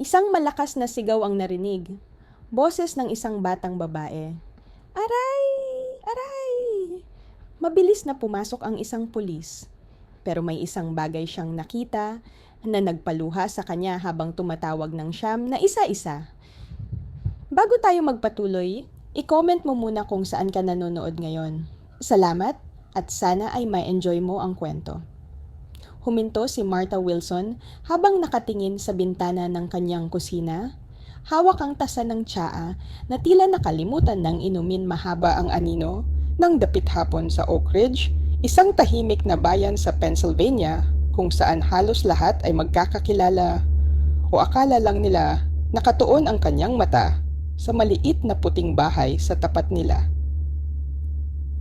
Isang malakas na sigaw ang narinig. Boses ng isang batang babae. Aray! Aray! Mabilis na pumasok ang isang pulis. Pero may isang bagay siyang nakita na nagpaluha sa kanya habang tumatawag ng siyam na isa-isa. Bago tayo magpatuloy, i-comment mo muna kung saan ka nanonood ngayon. Salamat at sana ay ma-enjoy mo ang kwento. Huminto si Martha Wilson habang nakatingin sa bintana ng kanyang kusina. Hawak ang tasa ng tsaa na tila nakalimutan ng inumin mahaba ang anino ng dapit hapon sa Oak Ridge, isang tahimik na bayan sa Pennsylvania kung saan halos lahat ay magkakakilala o akala lang nila nakatuon ang kanyang mata sa maliit na puting bahay sa tapat nila.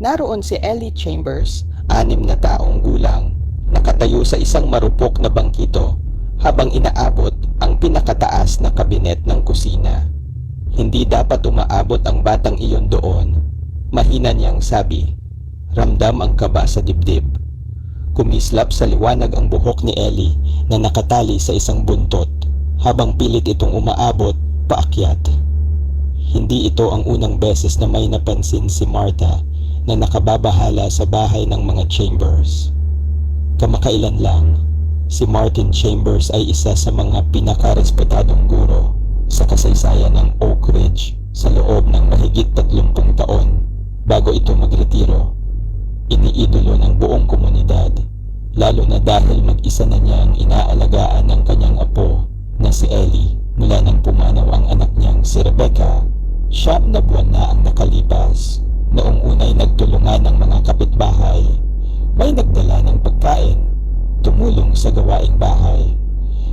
Naroon si Ellie Chambers, 6 na taong gulang, nakatayo sa isang marupok na bangkito habang inaabot ang pinakataas na kabinet ng kusina. Hindi dapat umaabot ang batang iyon doon. Mahina niyang sabi. Ramdam ang kaba sa dibdib. Kumislap sa liwanag ang buhok ni Ellie na nakatali sa isang buntot habang pilit itong umaabot paakyat. Hindi ito ang unang beses na may napansin si Martha na nakababahala sa bahay ng mga Chambers. Kamakailan lang, si Martin Chambers ay isa sa mga pinakarespetadong guro sa kasaysayan ng Oak Ridge sa loob ng mahigit 30 taon bago ito magretiro. Iniidolo ng buong komunidad, lalo na dahil mag-isa na niyang inaalagaan ng kanyang apo na si Ellie mula nang pumanaw ang anak niyang si Rebecca. 7 na buwan na ang nakalipas. Noong unay nagtulungan ng mga kapitbahay, may nagdala ng pagkain, tumulong sa gawaing bahay.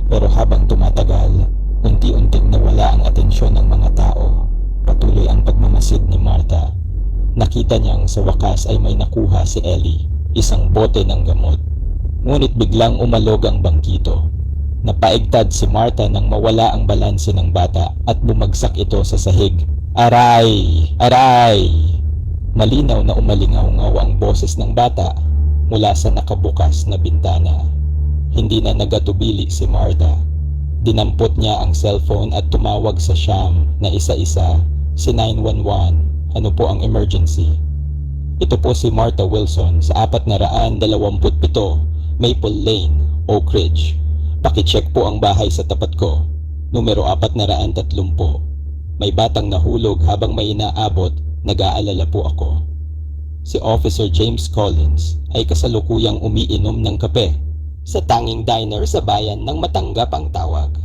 Pero habang tumatagal, unti-unting nawala ang atensyon ng mga tao. Patuloy ang pagmamasid ni Martha. Nakita niyang sa wakas ay may nakuha si Ellie, isang bote ng gamot. Ngunit biglang umalog ang bangkito. Napaigtad si Martha nang mawala ang balanse ng bata at bumagsak ito sa sahig. Aray! Aray! Malinaw na umalingaw-ngaw ang boses ng bata mula sa nakabukas na bintana. Hindi na nagatubili si Martha. Dinampot niya ang cellphone at tumawag sa siyam na isa-isa, si 911. Ano po ang emergency? Ito po si Martha Wilson sa 427 Maple Lane, Oak Ridge. Pakicheck po ang bahay sa tapat ko. Numero 430. May batang nahulog habang may inaabot. Nag-aalala po ako. Si Officer James Collins ay kasalukuyang umiinom ng kape sa tanging diner sa bayan nang matanggap ang tawag.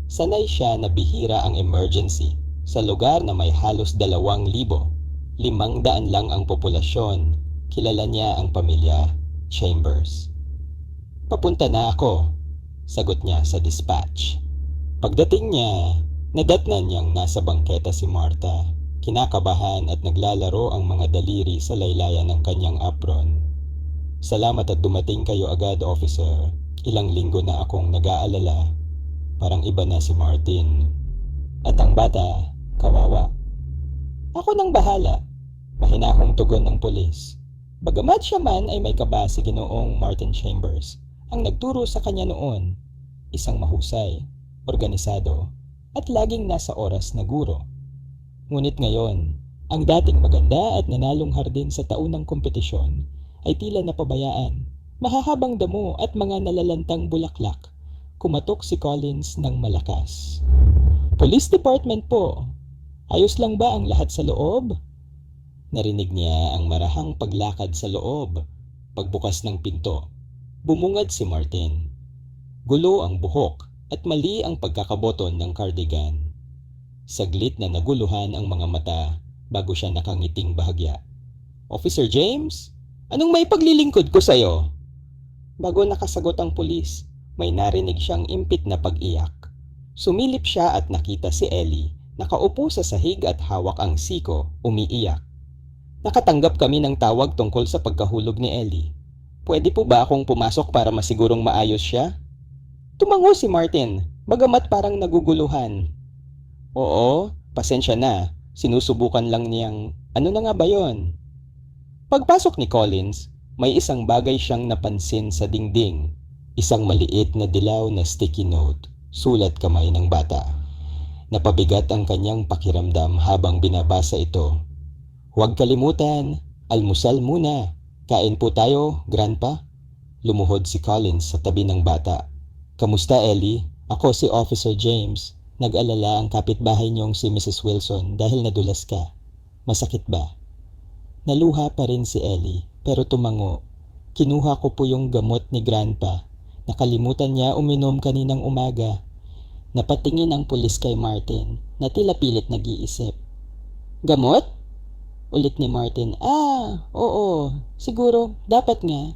Sanay siya na bihira ang emergency sa lugar na may halos 2,000. 500 lang ang populasyon. Kilala niya ang pamilya Chambers. Papunta na ako, sagot niya sa dispatch. Pagdating niya, nadatnan niyang nasa bangketa si Martha. Kinakabahan at naglalaro ang mga daliri sa laylayan ng kanyang apron. Salamat at dumating kayo agad, officer. Ilang linggo na akong nag-aalala. Parang iba na si Martin. At ang bata, kawawa. Ako nang bahala. Mahinahong tugon ng pulis. Bagamat siya man ay may kaba si Ginoong Martin Chambers, ang nagturo sa kanya noon. Isang mahusay, organisado, at laging nasa oras na guro. Ngunit ngayon, ang dating maganda at nanalong hardin sa taunang kompetisyon ay tila napabayaan. Mahahabang damo at mga nalalantang bulaklak. Kumatok si Collins ng malakas. Police Department po. Ayos lang ba ang lahat sa loob? Narinig niya ang marahang paglakad sa loob. Pagbukas ng pinto, bumungad si Martin. Gulo ang buhok at mali ang pagkakaboton ng cardigan. Saglit na naguluhan ang mga mata bago siya nakangiting bahagya. Officer James, anong may paglilingkod ko sa'yo? Bago nakasagot ang pulis, may narinig siyang impit na pag-iyak. Sumilip siya at nakita si Ellie, nakaupo sa sahig at hawak ang siko, umiiyak. Nakatanggap kami ng tawag tungkol sa pagkahulog ni Ellie. Pwede po ba akong pumasok para masigurong maayos siya? Tumango si Martin, bagamat parang naguguluhan. Oo, pasensya na. Sinusubukan lang niyang, ano na nga ba yon? Pagpasok ni Collins, may isang bagay siyang napansin sa dingding. Isang maliit na dilaw na sticky note. Sulat kamay ng bata. Napabigat ang kanyang pakiramdam habang binabasa ito. Huwag kalimutan, almusal muna. Kain po tayo, Grandpa. Lumuhod si Collins sa tabi ng bata. Kamusta, Ellie? Ako si Officer James. Nag-alala ang kapitbahay niyong si Mrs. Wilson dahil nadulas ka. Masakit ba? Naluha pa rin si Ellie pero tumango. Kinuha ko po yung gamot ni Grandpa. Nakalimutan niya uminom kaninang umaga. Napatingin ang pulis kay Martin na tila pilit nag-iisip. Gamot? Ulit ni Martin. Oo, siguro, dapat nga.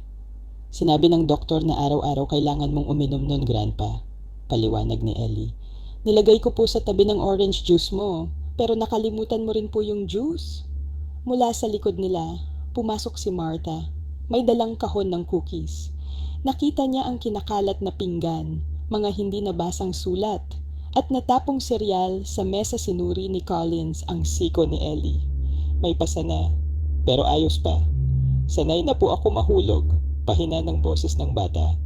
Sinabi ng doktor na araw-araw kailangan mong uminom nun, Grandpa. Paliwanag ni Ellie. Nilagay ko po sa tabi ng orange juice mo, pero nakalimutan mo rin po yung juice. Mula sa likod nila, pumasok si Martha. May dalang kahon ng cookies. Nakita niya ang kinakalat na pinggan, mga hindi nabasang sulat, at natapong seryal sa mesa sinuri ni Collins ang siko ni Ellie. May pasa na, pero ayos pa. Sanay na po ako mahulog, pahina ng boses ng bata.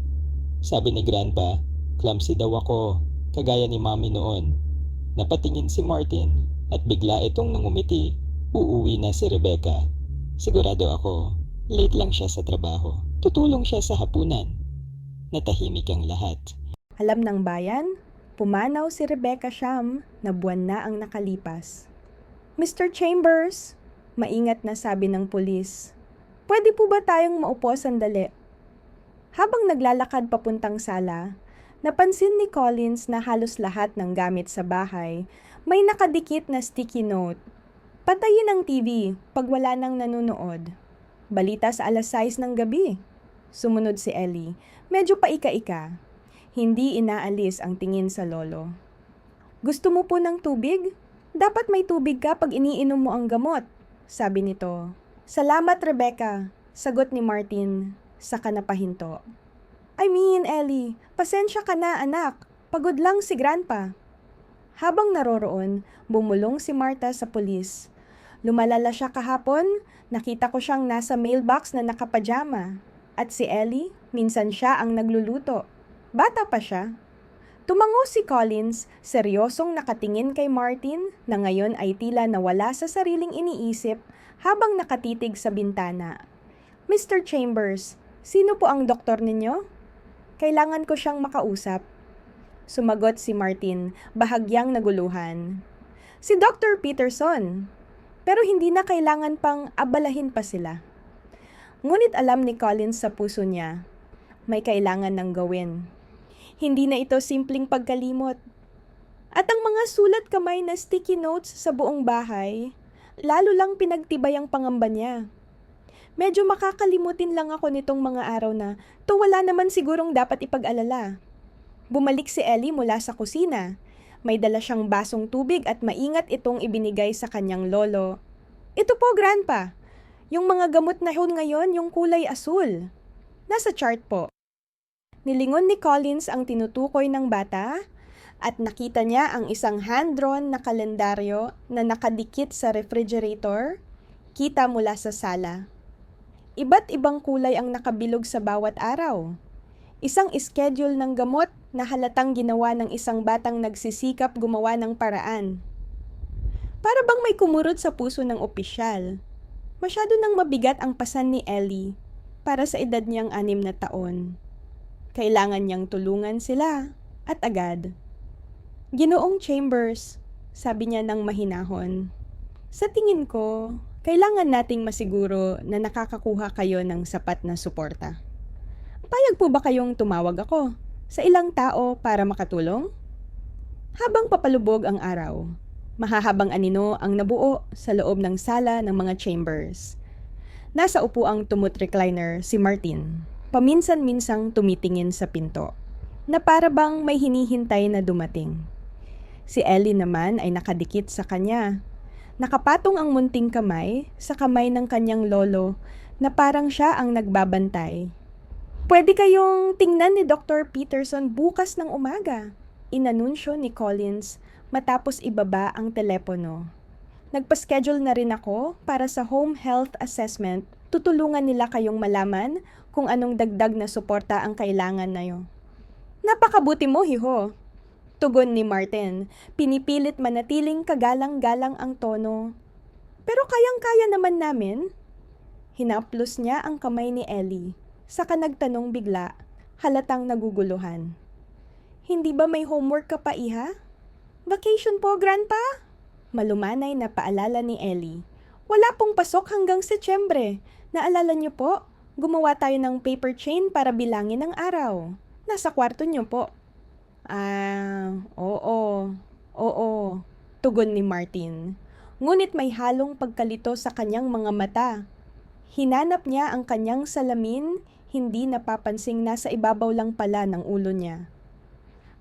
Sabi ni Grandpa, clumsy daw ako, kagaya ni Mommy noon. Napatingin si Martin at bigla itong nangumiti. Uuwi na si Rebecca. Sigurado ako, late lang siya sa trabaho. Tutulong siya sa hapunan. Natahimik ang lahat. Alam ng bayan, pumanaw si Rebecca Sham na buwan na ang nakalipas. Mr. Chambers, maingat na sabi ng pulis, pwede po ba tayong maupo sandali? Habang naglalakad papuntang sala, napansin ni Collins na halos lahat ng gamit sa bahay may nakadikit na sticky note. Patayin ang TV pag wala nang nanonood. Balita sa 6:00 ng gabi. Sumunod si Ellie. Medyo paika-ika. Hindi inaalis ang tingin sa lolo. Gusto mo po ng tubig? Dapat may tubig ka pag iniinom mo ang gamot, sabi nito. Salamat, Rebecca, sagot ni Martin, saka napahinto. Ellie, pasensya ka na anak. Pagod lang si Grandpa. Habang naroroon, bumulong si Martha sa pulis. Lumalala siya kahapon, nakita ko siyang nasa mailbox na nakapajama. At si Ellie, minsan siya ang nagluluto. Bata pa siya. Tumango si Collins, seryosong nakatingin kay Martin na ngayon ay tila nawala sa sariling iniisip habang nakatitig sa bintana. Mr. Chambers, sino po ang doktor ninyo? Kailangan ko siyang makausap. Sumagot si Martin, bahagyang naguluhan. Si Dr. Peterson. Pero hindi na kailangan pang abalahin pa sila. Ngunit alam ni Collins sa puso niya, may kailangan ng gawin. Hindi na ito simpleng pagkalimot. At ang mga sulat kamay na sticky notes sa buong bahay, lalo lang pinagtibay ang pangamba niya. Medyo makakalimutin lang ako nitong mga araw na to wala naman sigurong dapat ipag-alala. Bumalik si Ellie mula sa kusina. May dala siyang basong tubig at maingat itong ibinigay sa kanyang lolo. Ito po, Grandpa. Yung mga gamot na yun ngayon, yung kulay asul. Nasa chart po. Nilingon ni Collins ang tinutukoy ng bata at nakita niya ang isang hand-drawn na kalendaryo na nakadikit sa refrigerator, kita mula sa sala. Iba't ibang kulay ang nakabilog sa bawat araw. Isang schedule ng gamot na halatang ginawa ng isang batang nagsisikap gumawa ng paraan. Para bang may kumurot sa puso ng opisyal. Masyado nang mabigat ang pasan ni Ellie para sa edad niyang 6 na taon. Kailangan niyang tulungan sila at agad. Ginoong Chambers, sabi niya ng mahinahon. Sa tingin ko, kailangan nating masiguro na nakakakuha kayo ng sapat na suporta. Payag po ba kayong tumawag ako sa ilang tao para makatulong? Habang papalubog ang araw, mahahabang anino ang nabuo sa loob ng sala ng mga Chambers. Nasa upuang tumut recliner si Martin, paminsan-minsang tumitingin sa pinto, na para bang may hinihintay na dumating. Si Ellie naman ay nakadikit sa kanya. Nakapatong ang munting kamay sa kamay ng kanyang lolo na parang siya ang nagbabantay. Pwede kayong tingnan ni Dr. Peterson bukas ng umaga, inanunsyo ni Collins matapos ibaba ang telepono. Nagpa-schedule na rin ako para sa home health assessment. Tutulungan nila kayong malaman kung anong dagdag na suporta ang kailangan nayo. Napakabuti mo, hiho. Tugon ni Martin. Pinipilit manatiling kagalang-galang ang tono. Pero kayang-kaya naman namin. Hinaplos niya ang kamay ni Ellie. Saka nagtanong bigla, halatang naguguluhan. Hindi ba may homework ka pa, iha? Vacation po, Grandpa? Malumanay na paalala ni Ellie. Wala pong pasok hanggang Setyembre. Naalala niyo po, gumawa tayo ng paper chain para bilangin ang araw. Nasa kwarto niyo po. Oo, tugon ni Martin. Ngunit may halong pagkalito sa kanyang mga mata. Hinanap niya ang kanyang salamin, hindi napapansing nasa ibabaw lang pala ng ulo niya.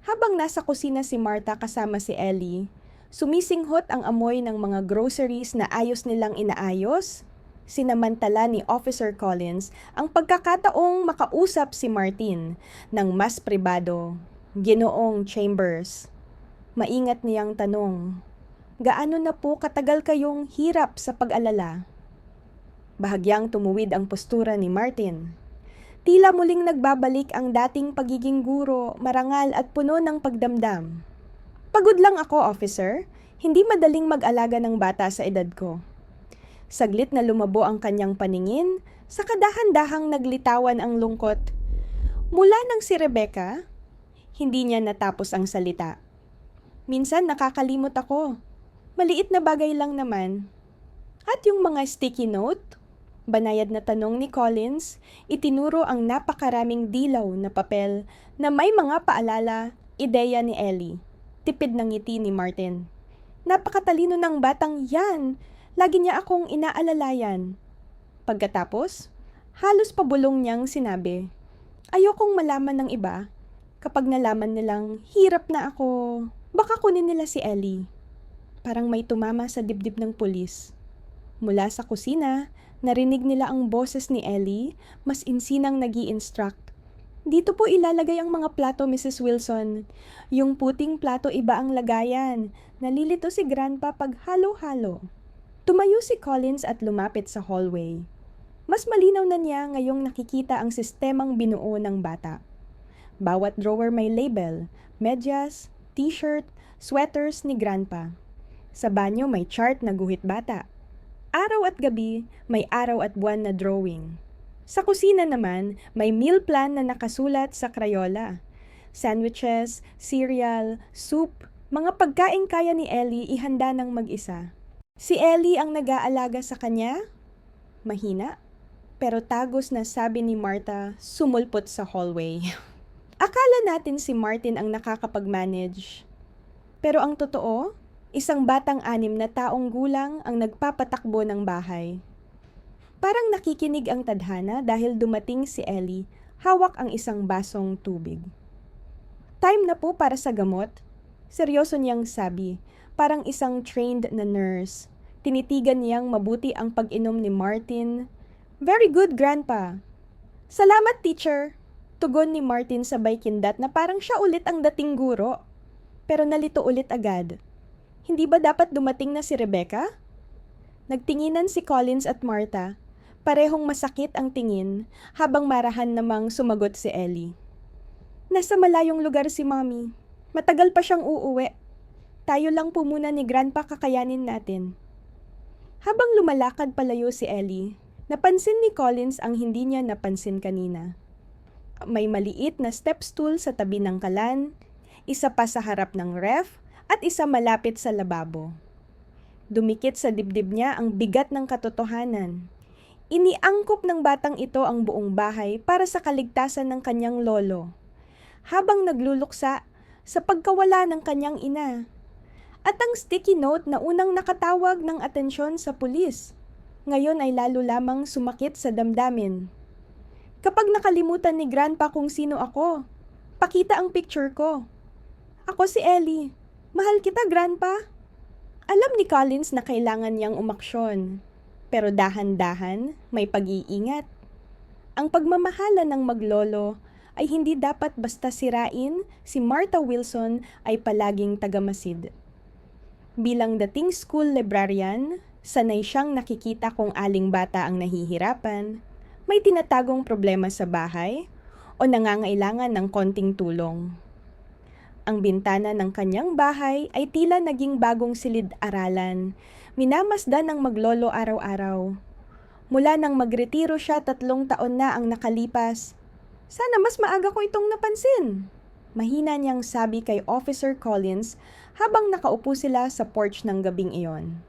Habang nasa kusina si Martha kasama si Ellie, sumisinghot ang amoy ng mga groceries na ayos nilang inaayos. Sinamantala ni Officer Collins ang pagkakataong makausap si Martin ng mas pribado. Ginoong Chambers. Maingat niyang tanong, gaano na po katagal kayong hirap sa pag-alala? Bahagyang tumuwid ang postura ni Martin. Tila muling nagbabalik ang dating pagiging guro, marangal at puno ng pagdamdam. Pagod lang ako, officer. Hindi madaling mag-alaga ng bata sa edad ko. Saglit na lumabo ang kanyang paningin, saka dahan-dahang naglitawan ang lungkot. Mula nang si Rebecca, hindi niya natapos ang salita. Minsan nakakalimot ako. Maliit na bagay lang naman. At yung mga sticky note? Banayad na tanong ni Collins, itinuro ang napakaraming dilaw na papel na may mga paalala, ideya ni Ellie. Tipid ng ngiti ni Martin. Napakatalino ng batang yan. Lagi niya akong inaalalayan. Pagkatapos, halos pabulong niyang sinabi, ayokong malaman ng iba. Kapag nalaman nilang hirap na ako, baka kunin nila si Ellie. Parang may tumama sa dibdib ng pulis. Mula sa kusina, narinig nila ang boses ni Ellie, mas insinang nag-i-instruct. Dito po ilalagay ang mga plato, Mrs. Wilson. Yung puting plato iba ang lagayan. Nalilito si Grandpa pag halo-halo. Tumayo si Collins at lumapit sa hallway. Mas malinaw na niya ngayong nakikita ang sistemang binuo ng bata. Bawat drawer may label, medyas, t-shirt, sweaters ni Grandpa. Sa banyo may chart na guhit bata. Araw at gabi, may araw at buwan na drawing. Sa kusina naman, may meal plan na nakasulat sa Crayola. Sandwiches, cereal, soup, mga pagkain kaya ni Ellie ihanda ng mag-isa. Si Ellie ang nag-aalaga sa kanya? Mahina, pero tagos na sabi ni Martha, sumulpot sa hallway. Akala natin si Martin ang nakakapag-manage. Pero ang totoo, isang batang 6 na taong gulang ang nagpapatakbo ng bahay. Parang nakikinig ang tadhana dahil dumating si Ellie, hawak ang isang basong tubig. Time na po para sa gamot. Seryoso niyang sabi, parang isang trained na nurse. Tinitigan niyang mabuti ang pag-inom ni Martin. Very good, Grandpa. Salamat, teacher. Tugon ni Martin sabay kindat na parang siya ulit ang dating guro. Pero nalito ulit agad. Hindi ba dapat dumating na si Rebecca? Nagtinginan si Collins at Martha. Parehong masakit ang tingin habang marahan namang sumagot si Ellie. Nasa malayong lugar si Mommy. Matagal pa siyang uuwi. Tayo lang po muna ni Grandpa kakayanin natin. Habang lumalakad palayo si Ellie, napansin ni Collins ang hindi niya napansin kanina. May maliit na step stool sa tabi ng kalan, isa pa sa harap ng ref, at isa malapit sa lababo. Dumikit sa dibdib niya ang bigat ng katotohanan. Iniangkop ng batang ito ang buong bahay para sa kaligtasan ng kanyang lolo, habang nagluluksa sa pagkawala ng kanyang ina. At ang sticky note na unang nakatawag ng atensyon sa pulis, ngayon ay lalo lamang sumakit sa damdamin. Kapag nakalimutan ni Grandpa kung sino ako, pakita ang picture ko. Ako si Ellie. Mahal kita, Grandpa. Alam ni Collins na kailangan niyang umaksyon. Pero dahan-dahan, may pag-iingat. Ang pagmamahala ng maglolo ay hindi dapat basta sirain, si Martha Wilson ay palaging tagamasid. Bilang dating school librarian, sanay siyang nakikita kung aling bata ang nahihirapan, may tinatagong problema sa bahay, o nangangailangan ng konting tulong. Ang bintana ng kanyang bahay ay tila naging bagong silid-aralan. Minamasdan ng maglolo araw-araw. Mula nang magretiro siya 3 taon na ang nakalipas. Sana mas maaga ko itong napansin. Mahina niyang sabi kay Officer Collins habang nakaupo sila sa porch ng gabing iyon.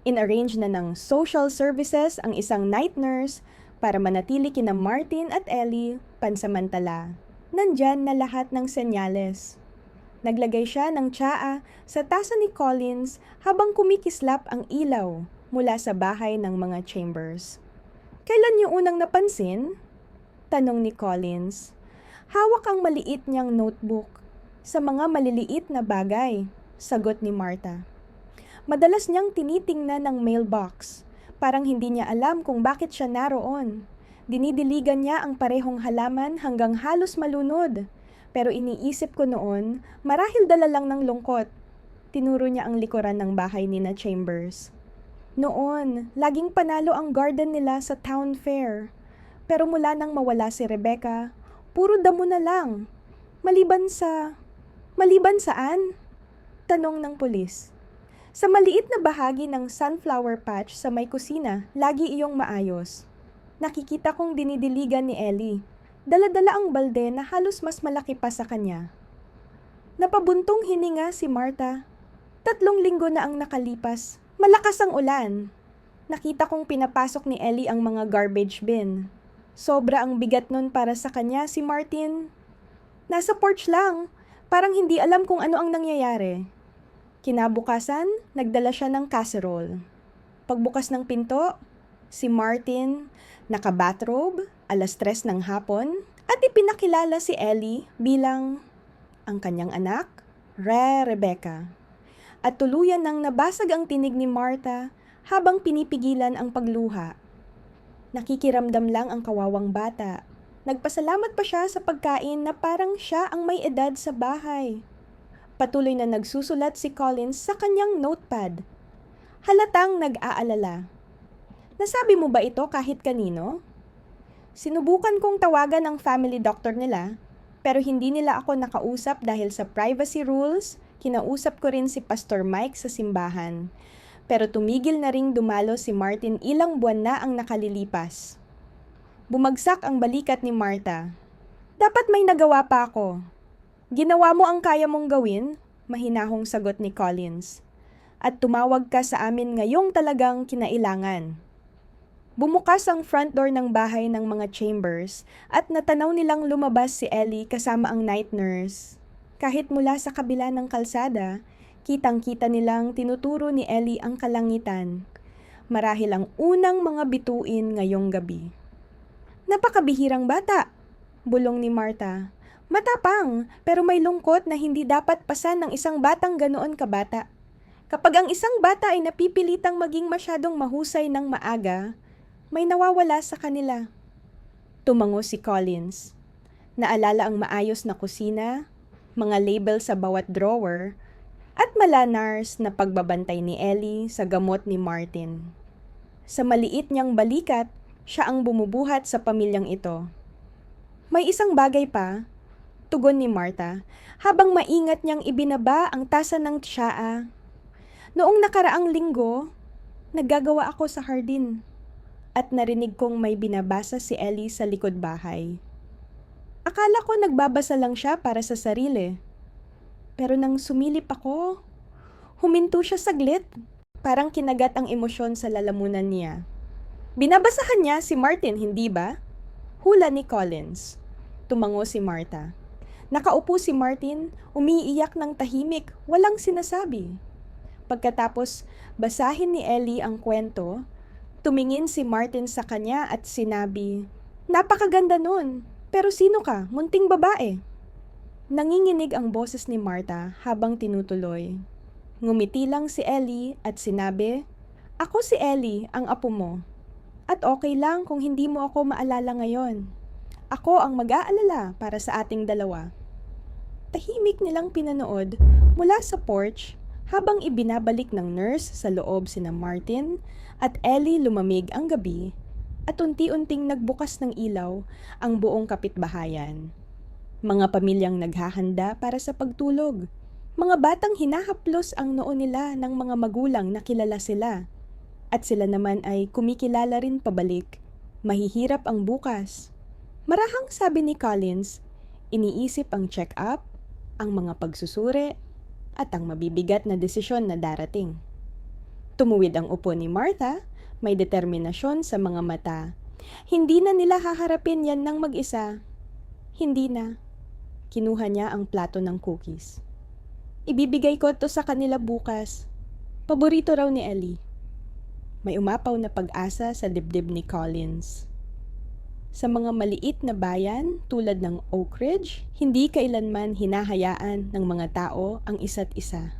Inarrange na ng social services ang isang night nurse para manatili kina Martin at Ellie pansamantala. Nandyan na lahat ng senyales. Naglagay siya ng tsaa sa tasa ni Collins habang kumikislap ang ilaw mula sa bahay ng mga Chambers. Kailan niyo unang napansin? Tanong ni Collins. Hawak ang maliit niyang notebook. Sa mga maliliit na bagay, sagot ni Martha. Madalas niyang tinitingnan ng mailbox. Parang hindi niya alam kung bakit siya naroon. Dinidiligan niya ang parehong halaman hanggang halos malunod. Pero iniisip ko noon, marahil dala lang ng lungkot. Tinuro niya ang likuran ng bahay ni na Chambers. Noon, laging panalo ang garden nila sa town fair. Pero mula nang mawala si Rebecca, puro damo na lang. Maliban saan? Tanong ng pulis. Sa maliit na bahagi ng sunflower patch sa may kusina, lagi iyong maayos. Nakikita kong dinidiligan ni Ellie. Dala-dala ang balde na halos mas malaki pa sa kanya. Napabuntong hininga si Martha. 3 linggo na ang nakalipas. Malakas ang ulan. Nakita kong pinapasok ni Ellie ang mga garbage bin. Sobra ang bigat nun para sa kanya si Martin. Nasa porch lang. Parang hindi alam kung ano ang nangyayari. Kinabukasan, nagdala siya ng casserole. Pagbukas ng pinto, si Martin, naka-bathrobe, 3:00 ng hapon, at ipinakilala si Ellie bilang ang kanyang anak, Rebecca. At tuluyan nang nabasag ang tinig ni Martha habang pinipigilan ang pagluha. Nakikiramdam lang ang kawawang bata. Nagpasalamat pa siya sa pagkain na parang siya ang may edad sa bahay. Patuloy na nagsusulat si Collins sa kanyang notepad. Halatang nag-aalala. Nasabi mo ba ito kahit kanino? Sinubukan kong tawagan ang family doctor nila, pero hindi nila ako nakausap dahil sa privacy rules. Kinausap ko rin si Pastor Mike sa simbahan. Pero tumigil na ring dumalo si Martin ilang buwan na ang nakalilipas. Bumagsak ang balikat ni Martha. Dapat may nagawa pa ako. Ginawa mo ang kaya mong gawin, mahinahong sagot ni Collins. At tumawag ka sa amin ngayong talagang kinailangan. Bumukas ang front door ng bahay ng mga Chambers at natanaw nilang lumabas si Ellie kasama ang night nurse. Kahit mula sa kabila ng kalsada, kitang-kita nilang tinuturo ni Ellie ang kalangitan. Marahil ang unang mga bituin ngayong gabi. Napakabihirang bata, bulong ni Martha. Matapang, pero may lungkot na hindi dapat pasan ng isang batang ganoon kabata. Kapag ang isang bata ay napipilitang maging masyadong mahusay ng maaga, may nawawala sa kanila. Tumango si Collins. Naalala ang maayos na kusina, mga label sa bawat drawer, at malanars na pagbabantay ni Ellie sa gamot ni Martin. Sa maliit niyang balikat, siya ang bumubuhat sa pamilyang ito. May isang bagay pa, tugon ni Martha, habang maingat niyang ibinaba ang tasa ng tsaa. Noong nakaraang linggo, naggagawa ako sa hardin. At narinig kong may binabasa si Ellie sa likod bahay. Akala ko nagbabasa lang siya para sa sarili. Pero nang sumilip ako, huminto siya saglit. Parang kinagat ang emosyon sa lalamunan niya. Binabasahan niya si Martin, hindi ba? Hula ni Collins. Tumango si Martha. Nakaupo si Martin, umiiyak ng tahimik, walang sinasabi. Pagkatapos basahin ni Ellie ang kwento, tumingin si Martin sa kanya at sinabi, "Napakaganda nun, pero sino ka? Munting babae." Nanginginig ang boses ni Martha habang tinutuloy. Ngumiti lang si Ellie at sinabi, "Ako si Ellie, ang apo mo. At okay lang kung hindi mo ako maalala ngayon. Ako ang mag-aalala para sa ating dalawa." Tahimik nilang pinanood mula sa porch habang ibinabalik ng nurse sa loob sina Martin at Ellie. Lumamig ang gabi at unti-unting nagbukas ng ilaw ang buong kapitbahayan. Mga pamilyang naghahanda para sa pagtulog. Mga batang hinahaplos ang noo nila ng mga magulang na kilala sila. At sila naman ay kumikilala rin pabalik. Mahihirap ang bukas. Marahang sabi ni Collins, iniisip ang check-up, ang mga pagsusuri, at ang mabibigat na desisyon na darating. Tumuwid ang upo ni Martha, may determinasyon sa mga mata. Hindi na nila haharapin yan ng mag-isa. Hindi na. Kinuha niya ang plato ng cookies. Ibibigay ko to sa kanila bukas. Paborito raw ni Ellie. May umapaw na pag-asa sa dibdib ni Collins. Sa mga maliit na bayan tulad ng Oak Ridge, hindi kailanman hinahayaan ng mga tao ang isa't isa.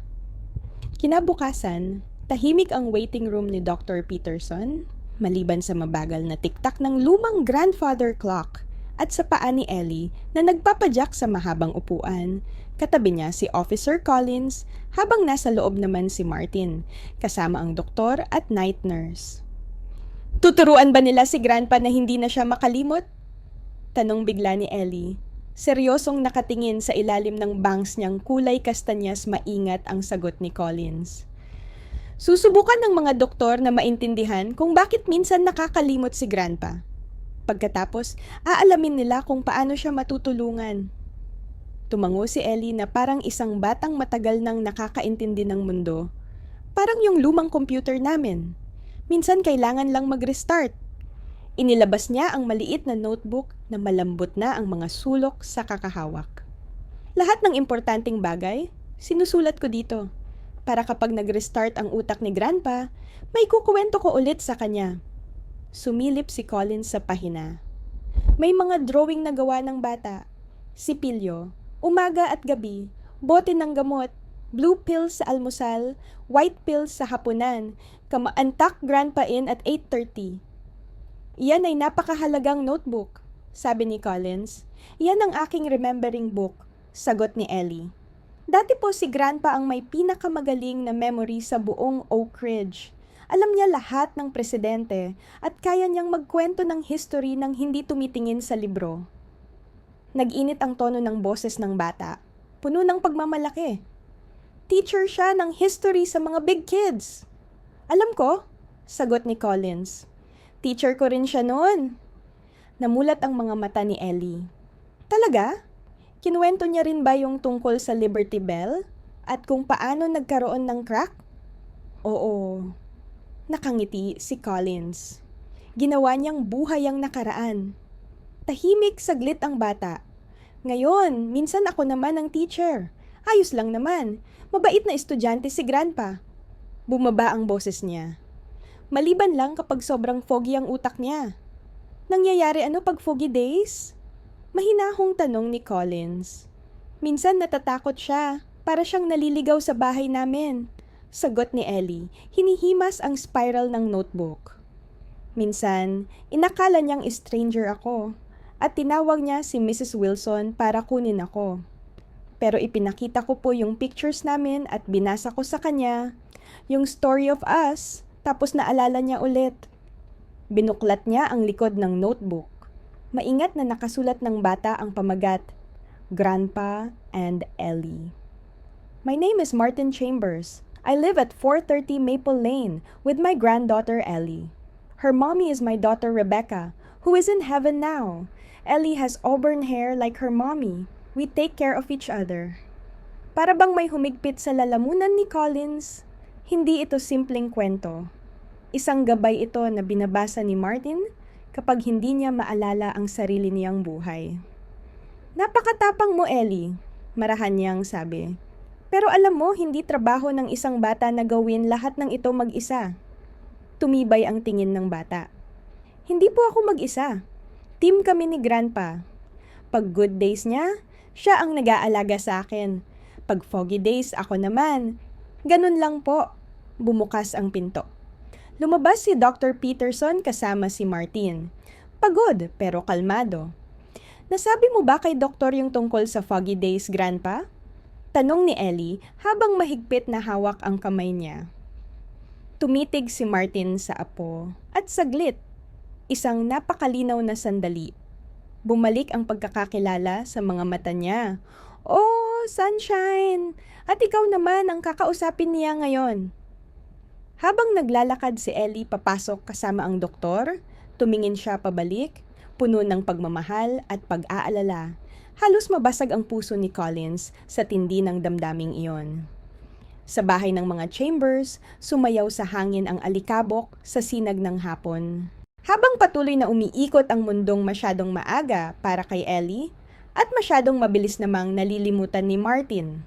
Kinabukasan, tahimik ang waiting room ni Dr. Peterson, maliban sa mabagal na tiktak ng lumang grandfather clock at sa paa ni Ellie na nagpapadyak sa mahabang upuan. Katabi niya si Officer Collins habang nasa loob naman si Martin, kasama ang doktor at night nurse. Tuturuan ba nila si Grandpa na hindi na siya makalimot? Tanong bigla ni Ellie. Seryosong nakatingin sa ilalim ng bangs niyang kulay kastanyas maingat ang sagot ni Collins. Susubukan ng mga doktor na maintindihan kung bakit minsan nakakalimot si Grandpa. Pagkatapos, aalamin nila kung paano siya matutulungan. Tumango si Ellie na parang isang batang matagal nang nakakaintindi ng mundo. Parang yung lumang computer namin. Minsan kailangan lang mag-restart. Inilabas niya ang maliit na notebook na malambot na ang mga sulok sa kakahawak. Lahat ng importanteng bagay, sinusulat ko dito. Para kapag nag-restart ang utak ni Grandpa, may kukuwento ko ulit sa kanya. Sumilip si Collins sa pahina. May mga drawing na gawa ng bata. Sipilyo, umaga at gabi, bote ng gamot, blue pills sa almusal, white pills sa hapunan, antak Grandpa in at 8:30. Iyan ay napakahalagang notebook, sabi ni Collins. Iyan ang aking remembering book, sagot ni Ellie. Dati po si Grandpa ang may pinakamagaling na memory sa buong Oak Ridge. Alam niya lahat ng presidente at kaya niyang magkwento ng history nang hindi tumitingin sa libro. Nag-init ang tono ng boses ng bata, puno ng pagmamalaki. Teacher siya ng history sa mga big kids. Alam ko, sagot ni Collins. Teacher ko rin siya noon. Namulat ang mga mata ni Ellie. Talaga? Kinuwento niya rin ba yung tungkol sa Liberty Bell at kung paano nagkaroon ng crack? Oo. Nakangiti si Collins. Ginawa niyang buhay ang nakaraan. Tahimik saglit ang bata. Ngayon, minsan ako naman ang teacher. Ayos lang naman. Mabait na estudyante si Grandpa. Bumaba ang boses niya. Maliban lang kapag sobrang foggy ang utak niya. Nangyayari ano pag foggy days? Mahinahong tanong ni Collins. Minsan natatakot siya. Para siyang naliligaw sa bahay namin. Sagot ni Ellie, hinihimas ang spiral ng notebook. Minsan, inakala niyang stranger ako at tinawag niya si Mrs. Wilson para kunin ako. Pero ipinakita ko po yung pictures namin at binasa ko sa kanya yung story of us, tapos naalala niya ulit. Binuklat niya ang likod ng notebook. Maingat na nakasulat ng bata ang pamagat, Grandpa and Ellie. My name is Martin Chambers. I live at 430 Maple Lane with my granddaughter Ellie. Her mommy is my daughter Rebecca, who is in heaven now. Ellie has auburn hair like her mommy. We take care of each other. Para bang may humigpit sa lalamunan ni Collins, hindi ito simpleng kwento. Isang gabay ito na binabasa ni Martin kapag hindi niya maalala ang sarili niyang buhay. Napakatapang mo, Ellie, marahan niyang sabi. Pero alam mo, hindi trabaho ng isang bata na gawin lahat ng ito mag-isa. Tumibay ang tingin ng bata. Hindi po ako mag-isa. Team kami ni Grandpa. Pag good days niya, siya ang nag-aalaga sa akin. Pag foggy days, ako naman. Ganun lang po. Bumukas ang pinto. Lumabas si Dr. Peterson kasama si Martin. Pagod pero kalmado. Nasabi mo ba kay doktor yung tungkol sa foggy days, Grandpa? Tanong ni Ellie habang mahigpit na hawak ang kamay niya. Tumitig si Martin sa apo at saglit, isang napakalinaw na sandali. Bumalik ang pagkakakilala sa mga mata niya. Oh, Sunshine! At ikaw naman ang kakausapin niya ngayon. Habang naglalakad si Ellie papasok kasama ang doktor, tumingin siya pabalik, puno ng pagmamahal at pag-aalala. Halos mabasag ang puso ni Collins sa tindi ng damdaming iyon. Sa bahay ng mga Chambers, sumayaw sa hangin ang alikabok sa sinag ng hapon. Habang patuloy na umiikot ang mundong masyadong maaga para kay Ellie, at masyadong mabilis namang nalilimutan ni Martin.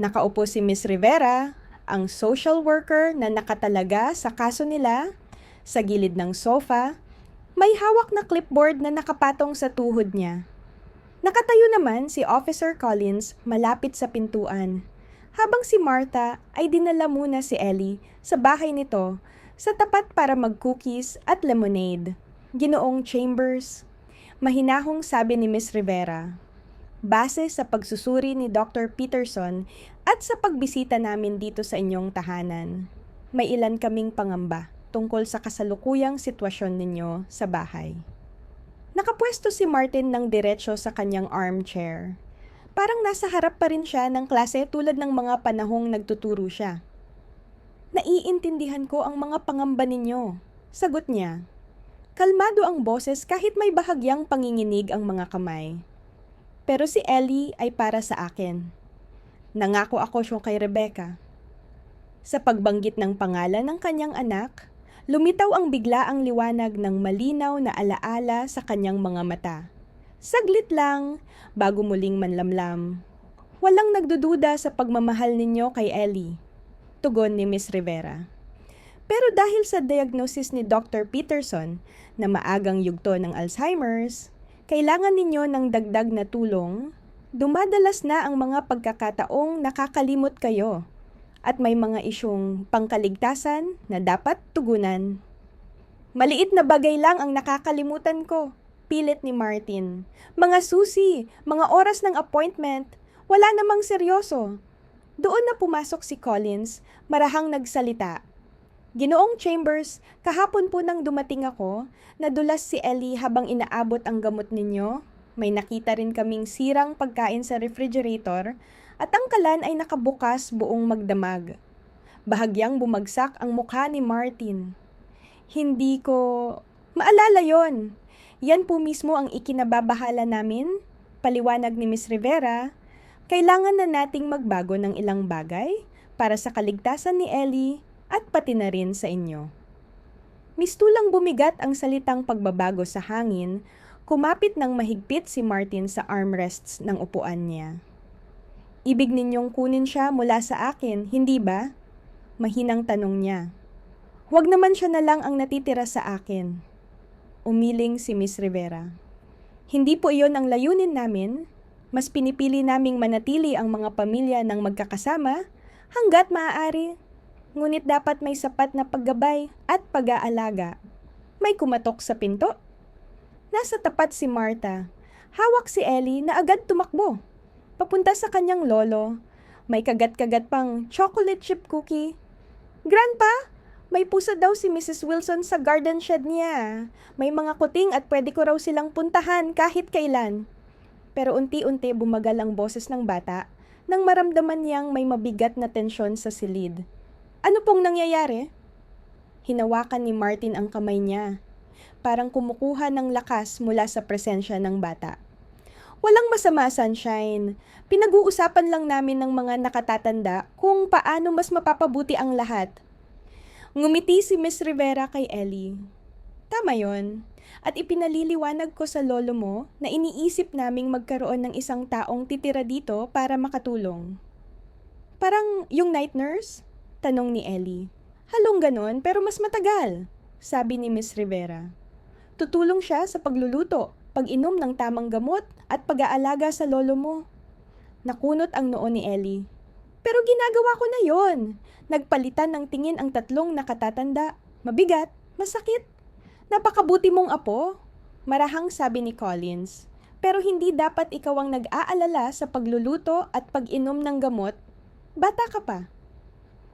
Nakaupo si Miss Rivera, ang social worker na nakatalaga sa kaso nila, sa gilid ng sofa, may hawak na clipboard na nakapatong sa tuhod niya. Nakatayo naman si Officer Collins malapit sa pintuan, habang si Martha ay dinala muna si Ellie sa bahay nito sa tapat para mag-cookies at lemonade. Ginoong Chambers, mahinahong sabi ni Miss Rivera. Base sa pagsusuri ni Dr. Peterson at sa pagbisita namin dito sa inyong tahanan, may ilan kaming pangamba tungkol sa kasalukuyang sitwasyon ninyo sa bahay. Nakapwesto si Martin ng diretsyo sa kanyang armchair. Parang nasa harap pa rin siya ng klase tulad ng mga panahong nagtuturo siya. Naiintindihan ko ang mga pangamba ninyo, sagot niya. Kalmado ang boses kahit may bahagyang panginginig ang mga kamay. Pero si Ellie ay para sa akin. Nangako ako siya kay Rebecca. Sa pagbanggit ng pangalan ng kanyang anak, lumitaw ang biglaang liwanag ng malinaw na alaala sa kanyang mga mata. Saglit lang, bago muling manlamlam. Walang nagdududa sa pagmamahal ninyo kay Ellie, tugon ni Miss Rivera. Pero dahil sa diagnosis ni Dr. Peterson na maagang yugto ng Alzheimer's, kailangan ninyo ng dagdag na tulong, dumadalas na ang mga pagkakataong nakakalimot kayo at may mga isyong pangkaligtasan na dapat tugunan. Maliit na bagay lang ang nakakalimutan ko, pilit ni Martin. Mga susi, mga oras ng appointment, wala namang seryoso. Doon na pumasok si Collins, marahang nagsalita. Ginoong Chambers, kahapon po nang dumating ako, nadulas si Ellie habang inaabot ang gamot ninyo. May nakita rin kaming sirang pagkain sa refrigerator at ang kalan ay nakabukas buong magdamag. Bahagyang bumagsak ang mukha ni Martin. Hindi ko maalala yon. Yan po mismo ang ikinababahala namin, paliwanag ni Miss Rivera. Kailangan na nating magbago ng ilang bagay para sa kaligtasan ni Ellie at pati na rin sa inyo. Mistulang bumigat ang salitang pagbabago sa hangin, kumapit ng mahigpit si Martin sa armrests ng upuan niya. Ibig ninyong kunin siya mula sa akin, hindi ba? Mahinang tanong niya. Huwag naman siya na lang ang natitira sa akin. Umiling si Miss Rivera. Hindi po iyon ang layunin namin. Mas pinipili naming manatili ang mga pamilya ng magkakasama hanggat maaari. Ngunit dapat may sapat na paggabay at pag-aalaga. May kumatok sa pinto. Nasa tapat si Martha. Hawak si Ellie na agad tumakbo. Papunta sa kanyang lolo. May kagat-kagat pang chocolate chip cookie. Grandpa, may pusa daw si Mrs. Wilson sa garden shed niya. May mga kuting at pwede ko raw silang puntahan kahit kailan. Pero unti-unti bumagal ang boses ng bata nang maramdaman niyang may mabigat na tensyon sa silid. Ano pong nangyayari? Hinawakan ni Martin ang kamay niya. Parang kumukuha ng lakas mula sa presensya ng bata. Walang masama, Sunshine. Pinag-uusapan lang namin ng mga nakatatanda kung paano mas mapapabuti ang lahat. Ngumiti si Miss Rivera kay Ellie. Tama yon. At ipinaliliwanag ko sa lolo mo na iniisip naming magkaroon ng isang taong titira dito para makatulong. Parang yung night nurse? Tanong ni Ellie. Halong ganon pero mas matagal, sabi ni Miss Rivera. Tutulong siya sa pagluluto, pag-inom ng tamang gamot at pag-aalaga sa lolo mo. Nakunot ang noo ni Ellie. Pero ginagawa ko na yon. Nagpalitan ng tingin ang tatlong nakatatanda. Mabigat, masakit. Napakabuti mong apo, marahang sabi ni Collins. Pero hindi dapat ikaw ang nag-aalala sa pagluluto at pag-inom ng gamot. Bata ka pa.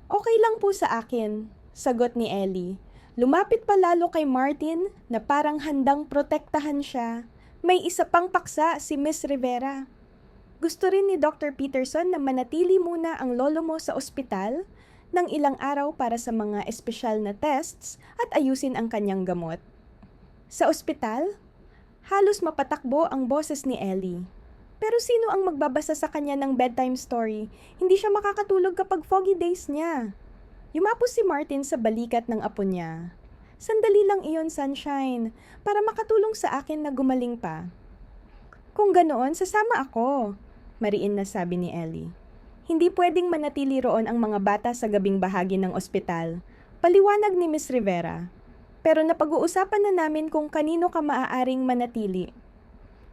Okay lang po sa akin, sagot ni Ellie. Lumapit pa lalo kay Martin na parang handang protektahan siya. May isa pang paksa si Miss Rivera. Gusto rin ni Dr. Peterson na manatili muna ang lolo mo sa ospital ng ilang araw para sa mga espesyal na tests at ayusin ang kanyang gamot. Sa ospital, halos mapatakbo ang boses ni Ellie. Pero sino ang magbabasa sa kanya ng bedtime story? Hindi siya makakatulog kapag foggy days niya. Yumapos si Martin sa balikat ng apo niya. Sandali lang iyon, Sunshine, para makatulong sa akin na gumaling pa. Kung ganoon, sasama ako, mariin na sabi ni Ellie. Hindi pwedeng manatili roon ang mga bata sa gabing bahagi ng ospital. Paliwanag ni Miss Rivera. Pero napag-uusapan na namin kung kanino ka maaaring manatili.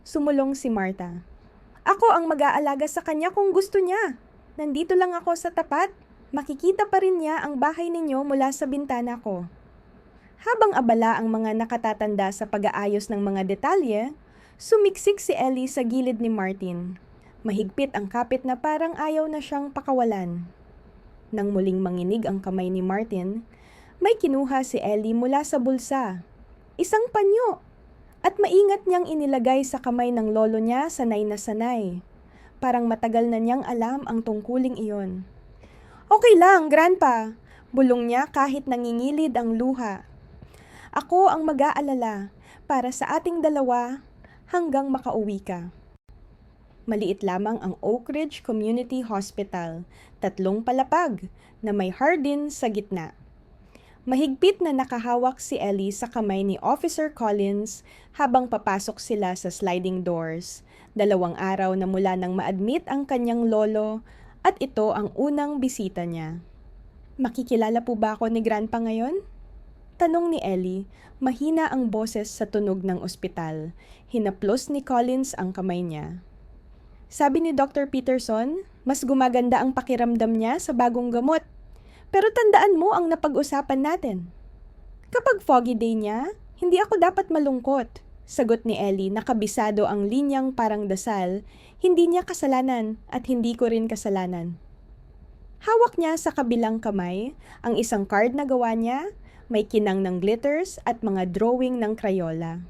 Sumulong si Martha. Ako ang mag-aalaga sa kanya kung gusto niya. Nandito lang ako sa tapat. Makikita pa rin niya ang bahay ninyo mula sa bintana ko. Habang abala ang mga nakatatanda sa pag-aayos ng mga detalye, sumiksik si Ellie sa gilid ni Martin. Mahigpit ang kapit na parang ayaw na siyang pakawalan. Nang muling manginig ang kamay ni Martin, may kinuha si Ellie mula sa bulsa. Isang panyo! At maingat niyang inilagay sa kamay ng lolo niya sanay na sanay. Parang matagal na niyang alam ang tungkuling iyon. Okay lang, Grandpa. Bulong niya kahit nangingilid ang luha. Ako ang mag-aalala para sa ating dalawa hanggang makauwi ka. Maliit lamang ang Oak Ridge Community Hospital, 3 palapag na may hardin sa gitna. Mahigpit na nakahawak si Ellie sa kamay ni Officer Collins habang papasok sila sa sliding doors. 2 araw na mula nang ma-admit ang kanyang lolo at ito ang unang bisita niya. Makikilala po ba ako ni Grandpa ngayon? Tanong ni Ellie, mahina ang boses sa tunog ng ospital. Hinaplos ni Collins ang kamay niya. Sabi ni Dr. Peterson, mas gumaganda ang pakiramdam niya sa bagong gamot. Pero tandaan mo ang napag-usapan natin. Kapag foggy day niya, hindi ako dapat malungkot. Sagot ni Ellie, nakabisado ang linyang parang dasal. Hindi niya kasalanan at hindi ko rin kasalanan. Hawak niya sa kabilang kamay ang isang card na gawa niya. May kinang ng glitters at mga drawing ng Crayola.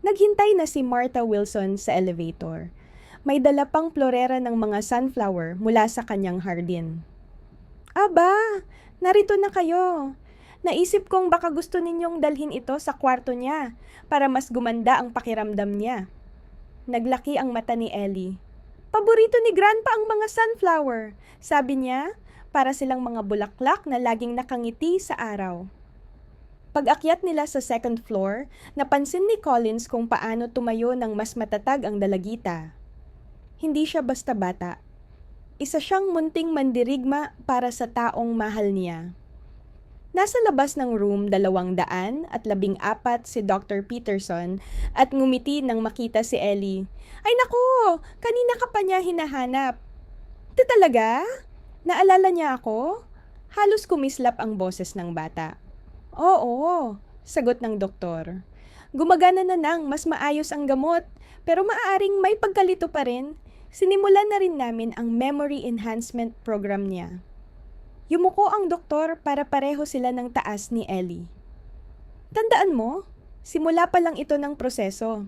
Naghintay na si Martha Wilson sa elevator. May dala pang florera ng mga sunflower mula sa kanyang hardin. Aba, narito na kayo. Naisip kong baka gusto ninyong dalhin ito sa kwarto niya para mas gumanda ang pakiramdam niya. Naglaki ang mata ni Ellie. Paborito ni Grandpa ang mga sunflower, sabi niya, para silang mga bulaklak na laging nakangiti sa araw. Pag-akyat nila sa 2nd floor, napansin ni Collins kung paano tumayo ng mas matatag ang dalagita. Hindi siya basta bata. Isa siyang munting mandirigma para sa taong mahal niya. Nasa labas ng room 214 si Dr. Peterson at ngumiti nang makita si Ellie. Ay naku, kanina ka pa niya hinahanap. Ito talaga? Naalala niya ako? Halos kumislap ang boses ng bata. Oo, sagot ng doktor. Gumagana na nang mas maayos ang gamot, pero maaaring may pagkalito pa rin. Sinimulan na rin namin ang memory enhancement program niya. Yumuko ang doktor para pareho sila ng taas ni Ellie. Tandaan mo, simula pa lang ito ng proseso.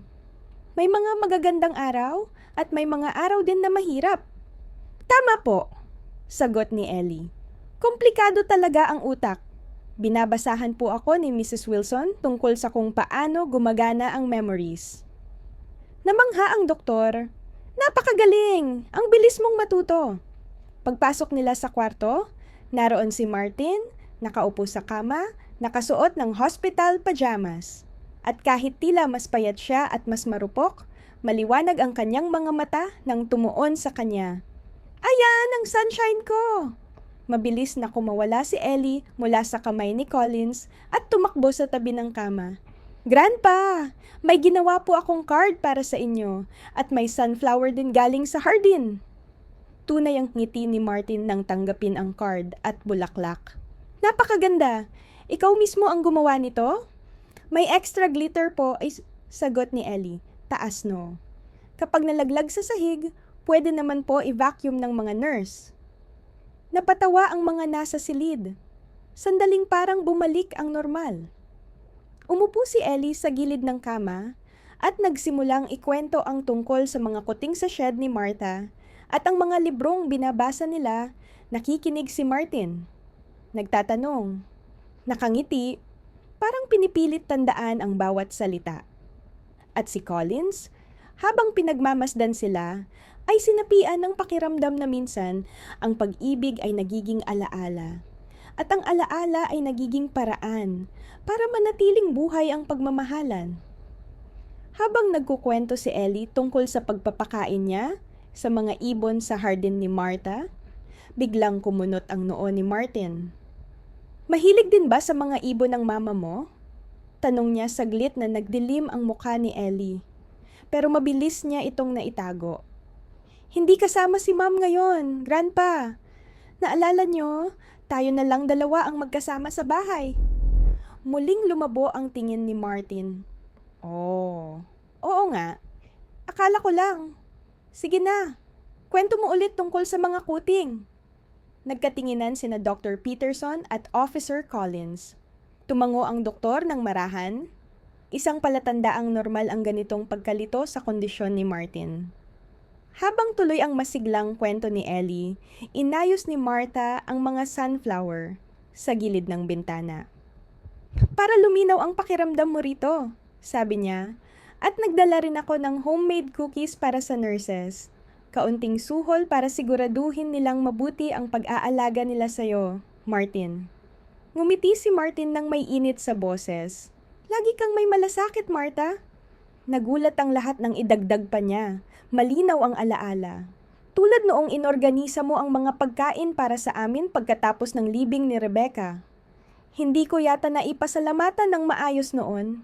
May mga magagandang araw at may mga araw din na mahirap. Tama po, sagot ni Ellie. Komplikado talaga ang utak. Binabasahan po ako ni Mrs. Wilson tungkol sa kung paano gumagana ang memories. Namangha ang doktor. Napakagaling! Ang bilis mong matuto. Pagpasok nila sa kwarto, naroon si Martin, nakaupo sa kama, nakasuot ng hospital pajamas. At kahit tila mas payat siya at mas marupok, maliwanag ang kanyang mga mata nang tumuon sa kanya. Ayan ang sunshine ko! Mabilis na kumawala si Ellie mula sa kamay ni Collins at tumakbo sa tabi ng kama. Grandpa, may ginawa po akong card para sa inyo at may sunflower din galing sa hardin. Tunay ang ngiti ni Martin nang tanggapin ang card at bulaklak. Napakaganda! Ikaw mismo ang gumawa nito? May extra glitter po, ay sagot ni Ellie. Taas no. Kapag nalaglag sa sahig, pwede naman po i-vacuum ng mga nurse. Napatawa ang mga nasa silid. Sandaling parang bumalik ang normal. Umupo si Ellie sa gilid ng kama at nagsimulang ikwento ang tungkol sa mga kuting sa shed ni Martha at ang mga librong binabasa nila. Nakikinig si Martin. Nagtatanong, nakangiti, parang pinipilit tandaan ang bawat salita. At si Collins, habang pinagmamasdan sila, ay sinapian ng pakiramdam na minsan ang pag-ibig ay nagiging alaala. At ang alaala ay nagiging paraan para manatiling buhay ang pagmamahalan. Habang nagkukwento si Ellie tungkol sa pagpapakain niya sa mga ibon sa hardin ni Martha, biglang kumunot ang noo ni Martin. Mahilig din ba sa mga ibon ng mama mo? Tanong niya saglit na nagdilim ang mukha ni Ellie. Pero mabilis niya itong naitago. Hindi kasama si Ma'am ngayon, Grandpa. Naalala niyo, tayo na lang dalawa ang magkasama sa bahay. Muling lumabo ang tingin ni Martin. Oh, oo nga. Akala ko lang. Sige na, kwento mo ulit tungkol sa mga kuting. Nagkatinginan sina Dr. Peterson at Officer Collins. Tumango ang doktor ng marahan. Isang palatandaang normal ang ganitong pagkalito sa kondisyon ni Martin. Habang tuloy ang masiglang kwento ni Ellie, inayos ni Martha ang mga sunflower sa gilid ng bintana. Para luminaw ang pakiramdam mo rito, sabi niya, at nagdala rin ako ng homemade cookies para sa nurses. Kaunting suhol para siguraduhin nilang mabuti ang pag-aalaga nila sa'yo, Martin. Ngumiti si Martin nang may init sa boses. Lagi kang may malasakit, Martha. Nagulat ang lahat nang idagdag pa niya. Malinaw ang alaala. Tulad noong inorganisa mo ang mga pagkain para sa amin pagkatapos ng libing ni Rebecca. Hindi ko yata naipasalamatan ng maayos noon.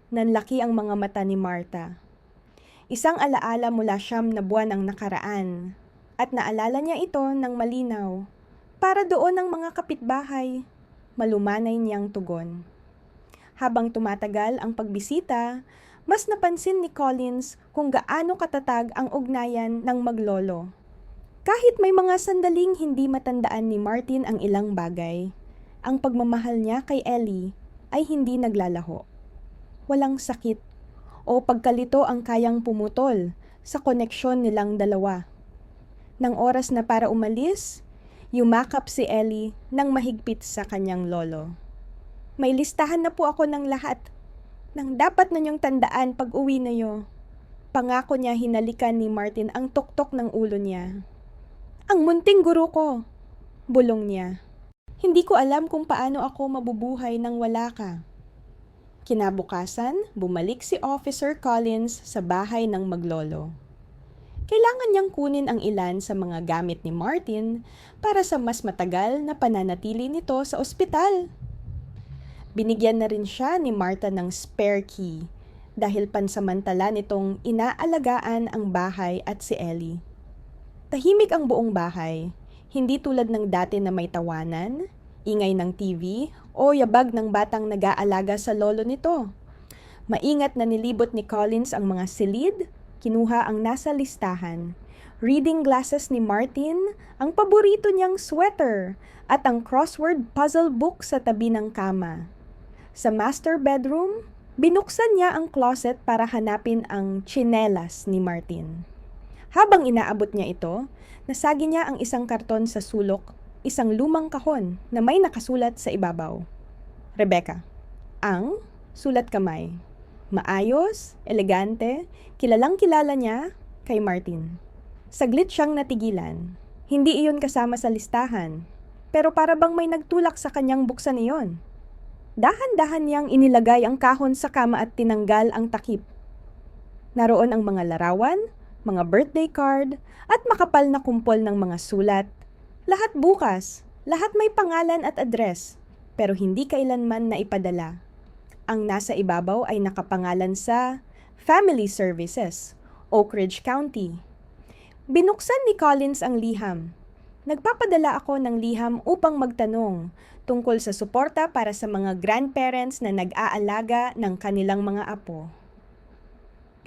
Nanlaki ang mga mata ni Martha. Isang alaala mula 9 na buwan ang nakaraan. At naalala niya ito ng malinaw. Para doon ang mga kapitbahay. Malumanay niyang tugon. Habang tumatagal ang pagbisita, mas napansin ni Collins kung gaano katatag ang ugnayan ng maglolo. Kahit may mga sandaling hindi matandaan ni Martin ang ilang bagay, ang pagmamahal niya kay Ellie ay hindi naglalaho. Walang sakit o pagkalito ang kayang pumutol sa koneksyon nilang dalawa. Nang oras na para umalis, yumakap si Ellie nang mahigpit sa kanyang lolo. May listahan na po ako ng lahat nang dapat na niyong tandaan pag uwi niyo. Pangako niya hinalikan ni Martin ang tuktok ng ulo niya. Ang munting guro ko, bulong niya. Hindi ko alam kung paano ako mabubuhay nang wala ka. Kinabukasan, bumalik si Officer Collins sa bahay ng maglolo. Kailangan niyang kunin ang ilan sa mga gamit ni Martin para sa mas matagal na pananatili nito sa ospital. Binigyan na rin siya ni Martha ng spare key dahil pansamantala nitong inaalagaan ang bahay at si Ellie. Tahimik ang buong bahay, hindi tulad ng dati na may tawanan, ingay ng TV o yabag ng batang nag-aalaga sa lolo nito. Maingat na nilibot ni Collins ang mga silid, kinuha ang nasa listahan, reading glasses ni Martin, ang paborito niyang sweater, at ang crossword puzzle book sa tabi ng kama. Sa master bedroom, binuksan niya ang closet para hanapin ang tsinelas ni Martin. Habang inaabot niya ito, nasagi niya ang isang karton sa sulok, isang lumang kahon na may nakasulat sa ibabaw. Rebecca, ang sulat kamay. Maayos, elegante, kilalang-kilala niya kay Martin. Saglit siyang natigilan. Hindi iyon kasama sa listahan, pero para bang may nagtulak sa kanyang buksan iyon. Dahan-dahan niyang inilagay ang kahon sa kama at tinanggal ang takip. Naroon ang mga larawan, mga birthday card, at makapal na kumpol ng mga sulat. Lahat bukas, lahat may pangalan at address, pero hindi kailanman naipadala. Ang nasa ibabaw ay nakapangalan sa Family Services, Oak Ridge County. Binuksan ni Collins ang liham. Nagpapadala ako ng liham upang magtanong tungkol sa suporta para sa mga grandparents na nag-aalaga ng kanilang mga apo.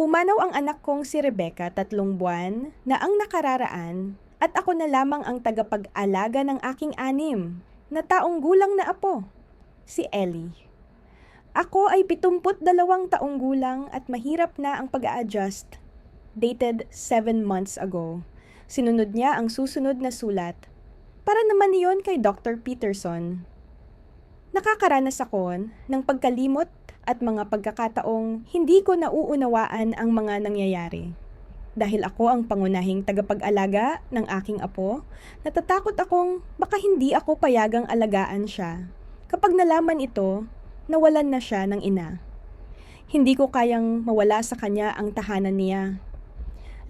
Pumanaw ang anak kong si Rebecca 3 buwan na ang nakararaan at ako na lamang ang tagapag-alaga ng aking 6 na taong gulang na apo, si Ellie. Ako ay 72 taong gulang at mahirap na ang pag-a-adjust. Dated 7 months ago. Sinunod niya ang susunod na sulat. Para naman iyon kay Dr. Peterson. Nakakaranas ako ng pagkalimot at mga pagkakataong hindi ko nauunawaan ang mga nangyayari. Dahil ako ang pangunahing tagapag-alaga ng aking apo, natatakot akong baka hindi ako payagang alagaan siya. Kapag nalaman ito, nawalan na siya ng ina. Hindi ko kayang mawala sa kanya ang tahanan niya.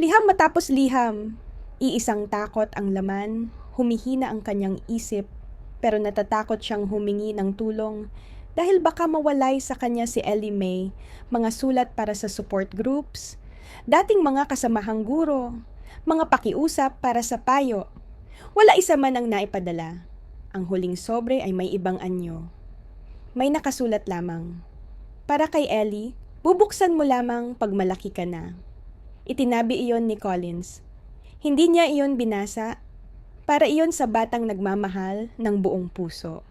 Liham matapos liham, iisang takot ang laman, humihina ang kanyang isip, pero natatakot siyang humingi ng tulong dahil baka mawalay sa kanya si Ellie Mae, mga sulat para sa support groups, dating mga kasamahang guro, mga pakiusap para sa payo. Wala isa man ang naipadala. Ang huling sobre ay may ibang anyo. May nakasulat lamang. Para kay Ellie, bubuksan mo lamang pag malaki ka na. Itinabi iyon ni Collins. Hindi niya iyon binasa. Para iyon sa batang nagmamahal ng buong puso.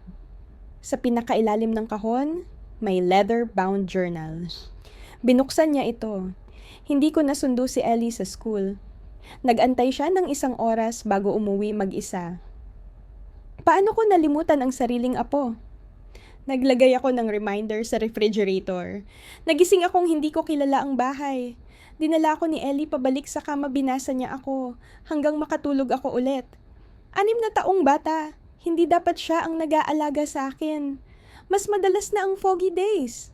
Sa pinakailalim ng kahon, may leather-bound journal. Binuksan niya ito. Hindi ko nasundo si Ellie sa school. Nag-antay siya ng 1 oras bago umuwi mag-isa. Paano ko nalimutan ang sariling apo? Naglagay ako ng reminder sa refrigerator. Nagising akong hindi ko kilala ang bahay. Dinala ako ni Ellie pabalik sa kama, binasa niya ako hanggang makatulog ako ulit. 6 na taong bata, hindi dapat siya ang nag-aalaga sa akin. Mas madalas na ang foggy days.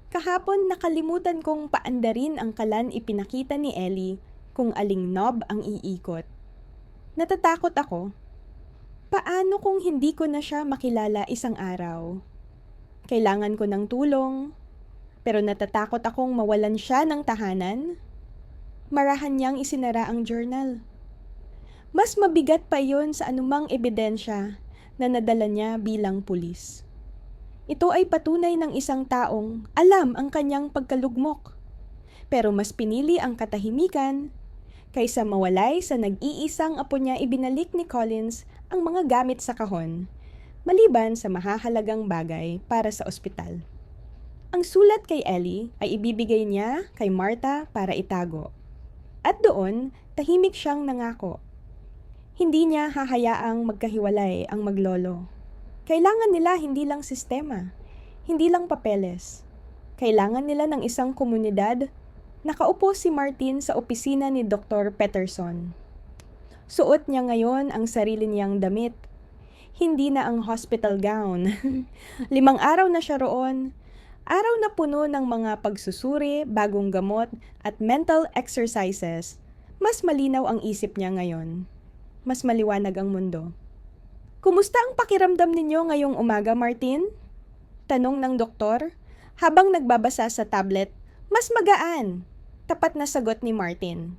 Kahapon nakalimutan kong paandarin ang kalan ipinakita ni Ellie kung aling knob ang iikot. Natatakot ako. Paano kung hindi ko na siya makilala isang araw? Kailangan ko ng tulong, pero natatakot akong mawalan siya ng tahanan. Marahan niyang isinara ang journal. Mas mabigat pa iyon sa anumang ebidensya na nadala niya bilang pulis. Ito ay patunay ng isang taong alam ang kanyang pagkalugmok, pero mas pinili ang katahimikan kaysa mawalay sa nag-iisang apo niya. Ibinalik ni Collins ang mga gamit sa kahon, maliban sa mahahalagang bagay para sa ospital. Ang sulat kay Ellie ay ibibigay niya kay Martha para itago. At doon, tahimik siyang nangako. Hindi niya hahayaang magkahiwalay ang maglolo. Kailangan nila hindi lang sistema, hindi lang papeles. Kailangan nila ng isang komunidad. Nakaupo si Martin sa opisina ni Dr. Peterson. Suot niya ngayon ang sarili niyang damit. Hindi na ang hospital gown. 5 araw na siya roon. Araw na puno ng mga pagsusuri, bagong gamot, at mental exercises. Mas malinaw ang isip niya ngayon. Mas maliwanag ang mundo. Kumusta ang pakiramdam ninyo ngayong umaga, Martin? Tanong ng doktor, habang nagbabasa sa tablet. Mas magaan. Tapat na sagot ni Martin.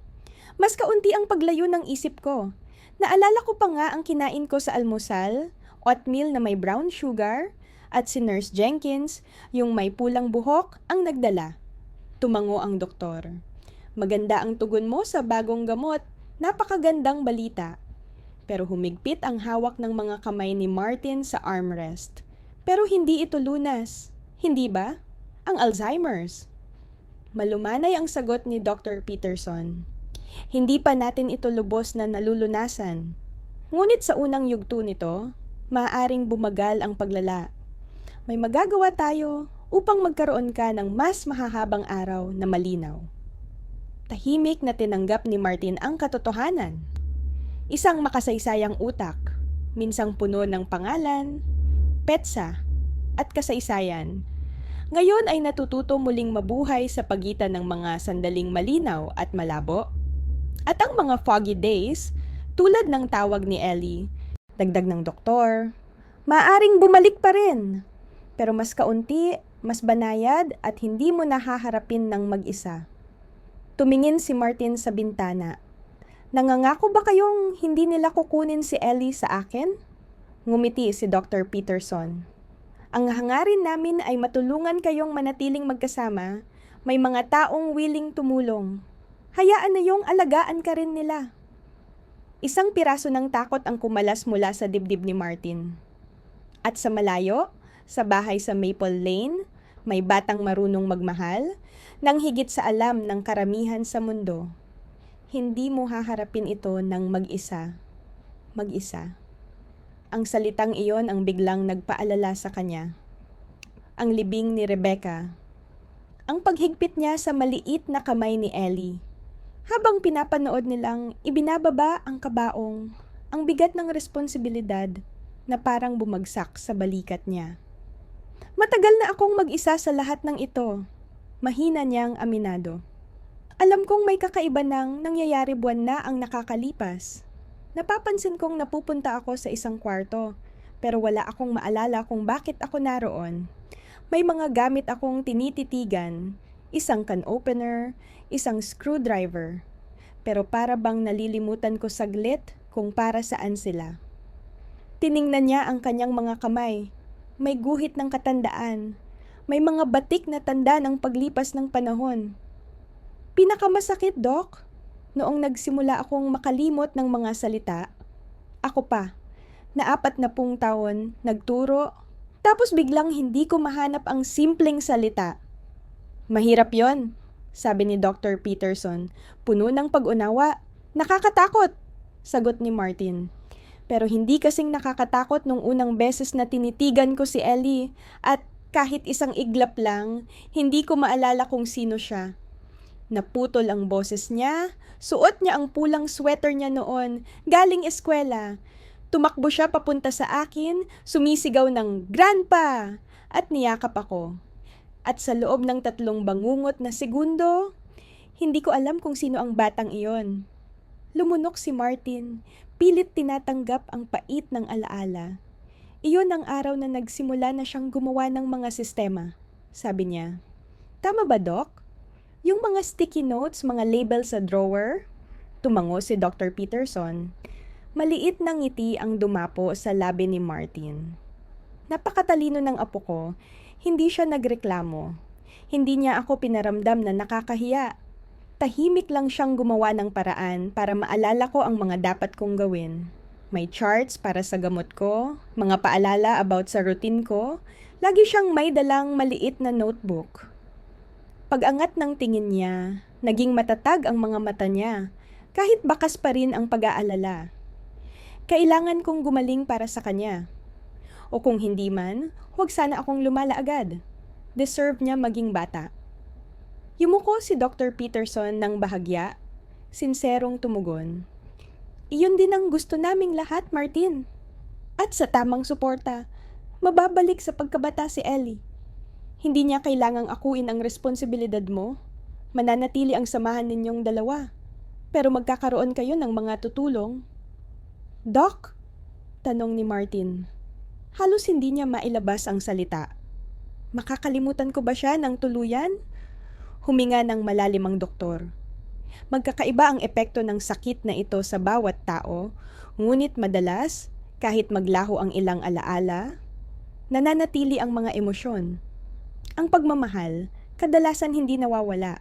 Mas kaunti ang paglayo ng isip ko. Naalala ko pa nga ang kinain ko sa almusal, oatmeal na may brown sugar, at si Nurse Jenkins, yung may pulang buhok, ang nagdala. Tumango ang doktor. Maganda ang tugon mo sa bagong gamot. Napakagandang balita. Pero humigpit ang hawak ng mga kamay ni Martin sa armrest. Pero hindi ito lunas. Hindi ba? Ang Alzheimer's. Malumanay ang sagot ni Dr. Peterson. Hindi pa natin ito lubos na nalulunasan. Ngunit sa unang yugto nito, maaaring bumagal ang paglala. May magagawa tayo upang magkaroon ka ng mas mahahabang araw na malinaw. Tahimik na tinanggap ni Martin ang katotohanan. Isang makasaysayang utak, minsang puno ng pangalan, petsa, at kasaysayan. Ngayon ay natututo muling mabuhay sa pagitan ng mga sandaling malinaw at malabo. At ang mga foggy days, tulad ng tawag ni Ellie, dagdag ng doktor, maaring bumalik pa rin. Pero mas kaunti, mas banayad at hindi mo nahaharapin ng mag-isa. Tumingin si Martin sa bintana. Nangangako ba kayong hindi nila kukunin si Ellie sa akin? Ngumiti si Dr. Peterson. Ang hangarin namin ay matulungan kayong manatiling magkasama. May mga taong willing tumulong. Hayaan na yung alagaan ka rin nila. Isang piraso ng takot ang kumalas mula sa dibdib ni Martin. At sa malayo, sa bahay sa Maple Lane, May batang marunong magmahal, nang higit sa alam ng karamihan sa mundo. Hindi mo haharapin ito ng mag-isa. Mag-isa. Ang salitang iyon ang biglang nagpaalala sa kanya. Ang libing ni Rebecca. Ang paghigpit niya sa maliit na kamay ni Ellie. Habang pinapanood nilang ibinababa ang kabaong, ang bigat ng responsibilidad na parang bumagsak sa balikat niya. Matagal na akong mag-isa sa lahat ng ito. Mahina niyang aminado. Alam kong may kakaiba ng nangyayari buwan na ang nakakalipas. Napapansin kong napupunta ako sa isang kwarto, pero wala akong maalala kung bakit ako naroon. May mga gamit akong tinititigan, isang can opener, isang screwdriver. Pero para bang nalilimutan ko saglit kung para saan sila. Tiningnan niya ang kanyang mga kamay. May guhit ng katandaan. May mga batik na tanda ng paglipas ng panahon. Pinakamasakit, Doc, noong nagsimula akong makalimot ng mga salita. Ako pa, na 40 taon, nagturo, tapos biglang hindi ko mahanap ang simpleng salita. Mahirap yon, sabi ni Dr. Peterson, puno ng pag-unawa. Nakakatakot, sagot ni Martin. Pero hindi kasing nakakatakot nung unang beses na tinitigan ko si Ellie at kahit isang iglap lang, hindi ko maalala kung sino siya. Naputol ang boses niya, suot niya ang pulang sweater niya noon, galing eskwela. Tumakbo siya papunta sa akin, sumisigaw ng "Grandpa!" at niyakap ako. At sa loob ng 3 bangungot na segundo, hindi ko alam kung sino ang batang iyon. Lumunok si Martin, pilit tinatanggap ang pait ng alaala. Iyon ang araw na nagsimula na siyang gumawa ng mga sistema, sabi niya. Tama ba, Doc? Yung mga sticky notes, mga label sa drawer? Tumango si Dr. Peterson. Maliit na ngiti ang dumapo sa labi ni Martin. Napakatalino ng apo ko, hindi siya nagreklamo. Hindi niya ako pinaramdam na nakakahiya. Tahimik lang siyang gumawa ng paraan para maalala ko ang mga dapat kong gawin. May charts para sa gamot ko, mga paalala about sa routine ko, lagi siyang may dalang maliit na notebook. Pag-angat ng tingin niya, naging matatag ang mga mata niya, kahit bakas pa rin ang pag-aalala. Kailangan kong gumaling para sa kanya. O kung hindi man, huwag sana akong lumala agad. Deserve niya maging bata. Yumuko si Dr. Peterson ng bahagya, sinserong tumugon. Iyon din ang gusto naming lahat, Martin. At sa tamang suporta, mababalik sa pagkabata si Ellie. Hindi niya kailangang akuin ang responsibilidad mo. Mananatili ang samahan ninyong dalawa. Pero magkakaroon kayo ng mga tutulong. Doc? Tanong ni Martin. Halos hindi niya mailabas ang salita. Makakalimutan ko ba siya ng tuluyan? Huminga ng malalim ang doktor. Magkakaiba ang epekto ng sakit na ito sa bawat tao, ngunit madalas, kahit maglaho ang ilang alaala, nananatili ang mga emosyon. Ang pagmamahal, kadalasan hindi nawawala.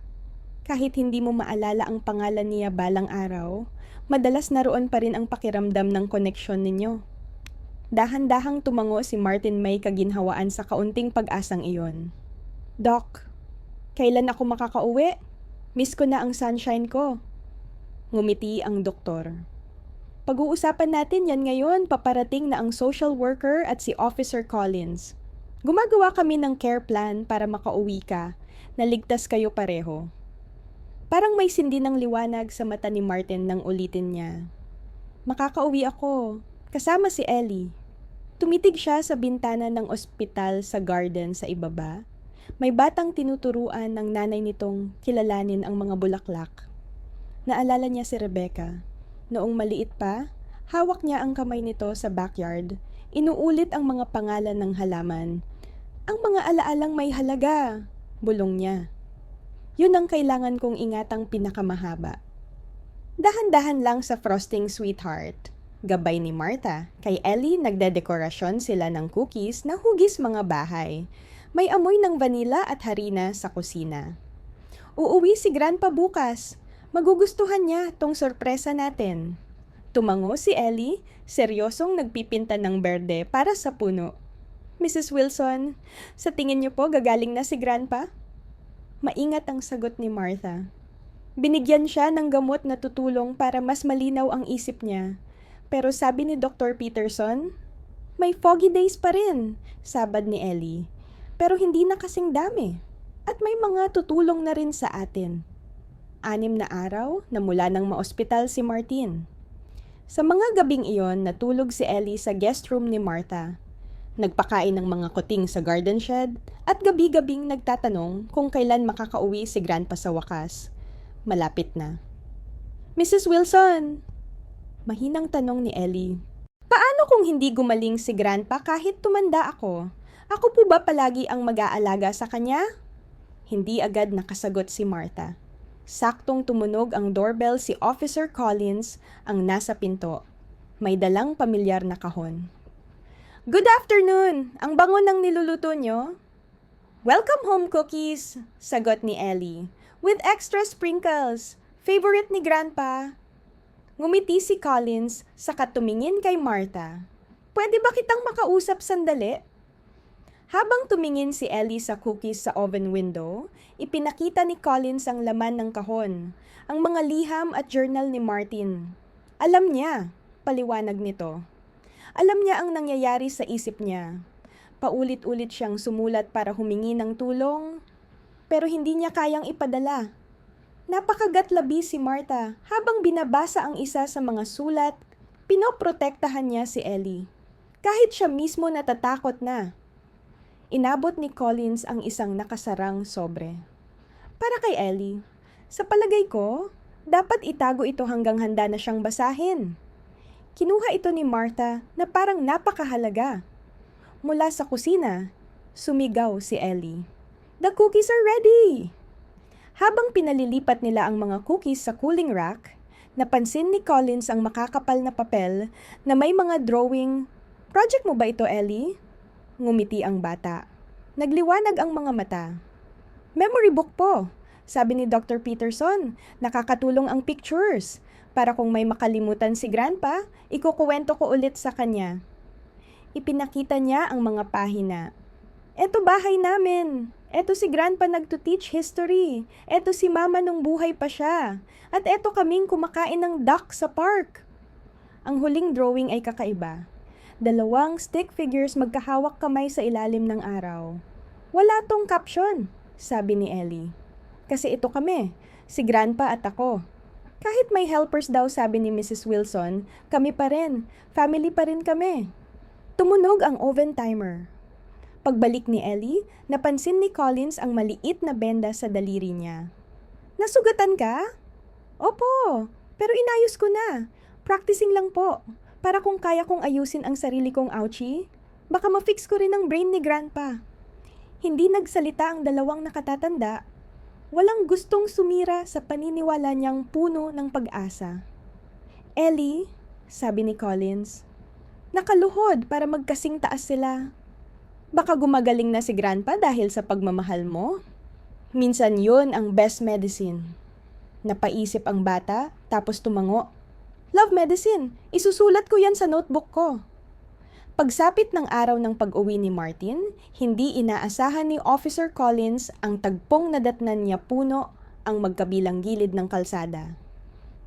Kahit hindi mo maalala ang pangalan niya balang araw, madalas naroon pa rin ang pakiramdam ng koneksyon ninyo. Dahan-dahang tumango si Martin May kaginhawaan sa kaunting pag-asang iyon. Doc, kailan ako makakauwi? Miss ko na ang sunshine ko. Ngumiti ang doktor. Pag-uusapan natin yan ngayon, paparating na ang social worker at si Officer Collins. Gumagawa kami ng care plan para makauwi ka, naligtas kayo pareho. Parang may sindi ng liwanag sa mata ni Martin nang ulitin niya. Makakauwi ako, kasama si Ellie. Tumitig siya sa bintana ng ospital sa garden sa ibaba. May batang tinuturuan ng nanay nitong kilalanin ang mga bulaklak. Naalala niya si Rebecca. Noong maliit pa, hawak niya ang kamay nito sa backyard. Inuulit ang mga pangalan ng halaman. Ang mga alaalang may halaga, bulong niya. Yun ang kailangan kong ingatang pinakamahaba. Dahan-dahan lang sa frosting sweetheart. Gabay ni Martha. Kay Ellie, nagdedekorasyon sila ng cookies na hugis mga bahay. May amoy ng vanilla at harina sa kusina. Uuwi si Grandpa bukas. Magugustuhan niya tong sorpresa natin. Tumango si Ellie, seryosong nagpipinta ng berde para sa puno. Mrs. Wilson, sa tingin niyo po gagaling na si Grandpa? Maingat ang sagot ni Martha. Binigyan siya ng gamot na tutulong para mas malinaw ang isip niya. Pero sabi ni Dr. Peterson, may foggy days pa rin, sabad ni Ellie. Pero hindi na kasing dami. At may mga tutulong na rin sa atin. 6 na araw na mula nang maospital si Martin. Sa mga gabing iyon, natulog si Ellie sa guest room ni Martha. Nagpakain ng mga kuting sa garden shed at gabi-gabing nagtatanong kung kailan makakauwi si Grandpa sa wakas. Malapit na. Mrs. Wilson! Mahinang tanong ni Ellie. Paano kung hindi gumaling si Grandpa kahit tumanda ako? Ako po ba palagi ang mag-aalaga sa kanya? Hindi agad nakasagot si Martha. Saktong tumunog ang doorbell si Officer Collins ang nasa pinto. May dalang pamilyar na kahon. Good afternoon! Ang bango ng niluluto nyo? Welcome home cookies, sagot ni Ellie. With extra sprinkles. Favorite ni Grandpa. Ngumiti si Collins saka tumingin kay Martha. Pwede ba kitang makausap sandali? Habang tumingin si Ellie sa cookies sa oven window, ipinakita ni Collins ang laman ng kahon, ang mga liham at journal ni Martin. Alam niya, paliwanag nito. Alam niya ang nangyayari sa isip niya. Paulit-ulit siyang sumulat para humingi ng tulong, pero hindi niya kayang ipadala. Napakagatlabi si Martha. Habang binabasa ang isa sa mga sulat, pinoprotektahan niya si Ellie. Kahit siya mismo natatakot na. Inabot ni Collins ang isang nakasarang sobre. Para kay Ellie, sa palagay ko, dapat itago ito hanggang handa na siyang basahin. Kinuha ito ni Martha na parang napakahalaga. Mula sa kusina, sumigaw si Ellie. The cookies are ready! Habang pinalilipat nila ang mga cookies sa cooling rack, napansin ni Collins ang makakapal na papel na may mga drawing. Project mo ba ito, Ellie? Ngumiti ang bata. Nagliwanag ang mga mata. Memory book po, sabi ni Dr. Peterson. Nakakatulong ang pictures. Para kung may makalimutan si Grandpa, ikukuwento ko ulit sa kanya. Ipinakita niya ang mga pahina. Eto bahay namin. Eto si Grandpa nagto-teach history. Eto si Mama nung buhay pa siya. At eto kaming kumakain ng duck sa park. Ang huling drawing ay kakaiba. 2 stick figures magkahawak kamay sa ilalim ng araw. Wala tong caption, sabi ni Ellie. Kasi ito kami, si Grandpa at ako. Kahit may helpers daw, sabi ni Mrs. Wilson, kami pa rin, family pa rin kami. Tumunog ang oven timer. Pagbalik ni Ellie, napansin ni Collins ang maliit na benda sa daliri niya. Nasugatan ka? Opo, pero inayos ko na. Practicing lang po. Para kung kaya kong ayusin ang sarili kong ouchie, baka ma-fix ko rin ang brain ni Grandpa. Hindi nagsalita ang 2 nakatatanda. Walang gustong sumira sa paniniwala niyang puno ng pag-asa. Ellie, sabi ni Collins, nakaluhod para magkasing taas sila. Baka gumagaling na si Grandpa dahil sa pagmamahal mo? Minsan yun ang best medicine. Napaisip ang bata, tapos tumango. Love medicine, isusulat ko yan sa notebook ko. Pagsapit ng araw ng pag-uwi ni Martin, hindi inaasahan ni Officer Collins ang tagpong nadatnan niya puno ang magkabilang gilid ng kalsada.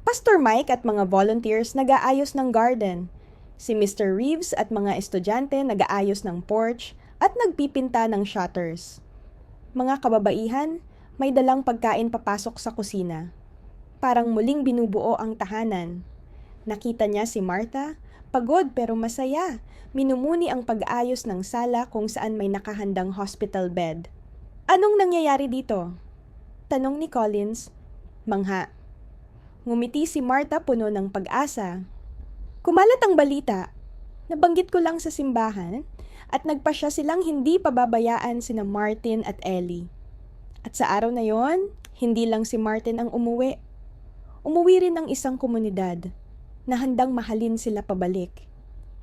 Pastor Mike at mga volunteers nag-aayos ng garden. Si Mr. Reeves at mga estudyante nag-aayos ng porch at nagpipinta ng shutters. Mga kababaihan, may dalang pagkain papasok sa kusina. Parang muling binubuo ang tahanan. Nakita niya si Martha, pagod pero masaya. Minumuni ang pag-ayos ng sala kung saan may nakahandang hospital bed. Anong nangyayari dito? Tanong ni Collins. Mangha. Ngumiti si Martha puno ng pag-asa. Kumalat ang balita. Nabanggit ko lang sa simbahan at nagpasya silang hindi pababayaan sina Martin at Ellie. At sa araw na yon, hindi lang si Martin ang umuwi. Umuwi rin ang isang komunidad na handang mahalin sila pabalik.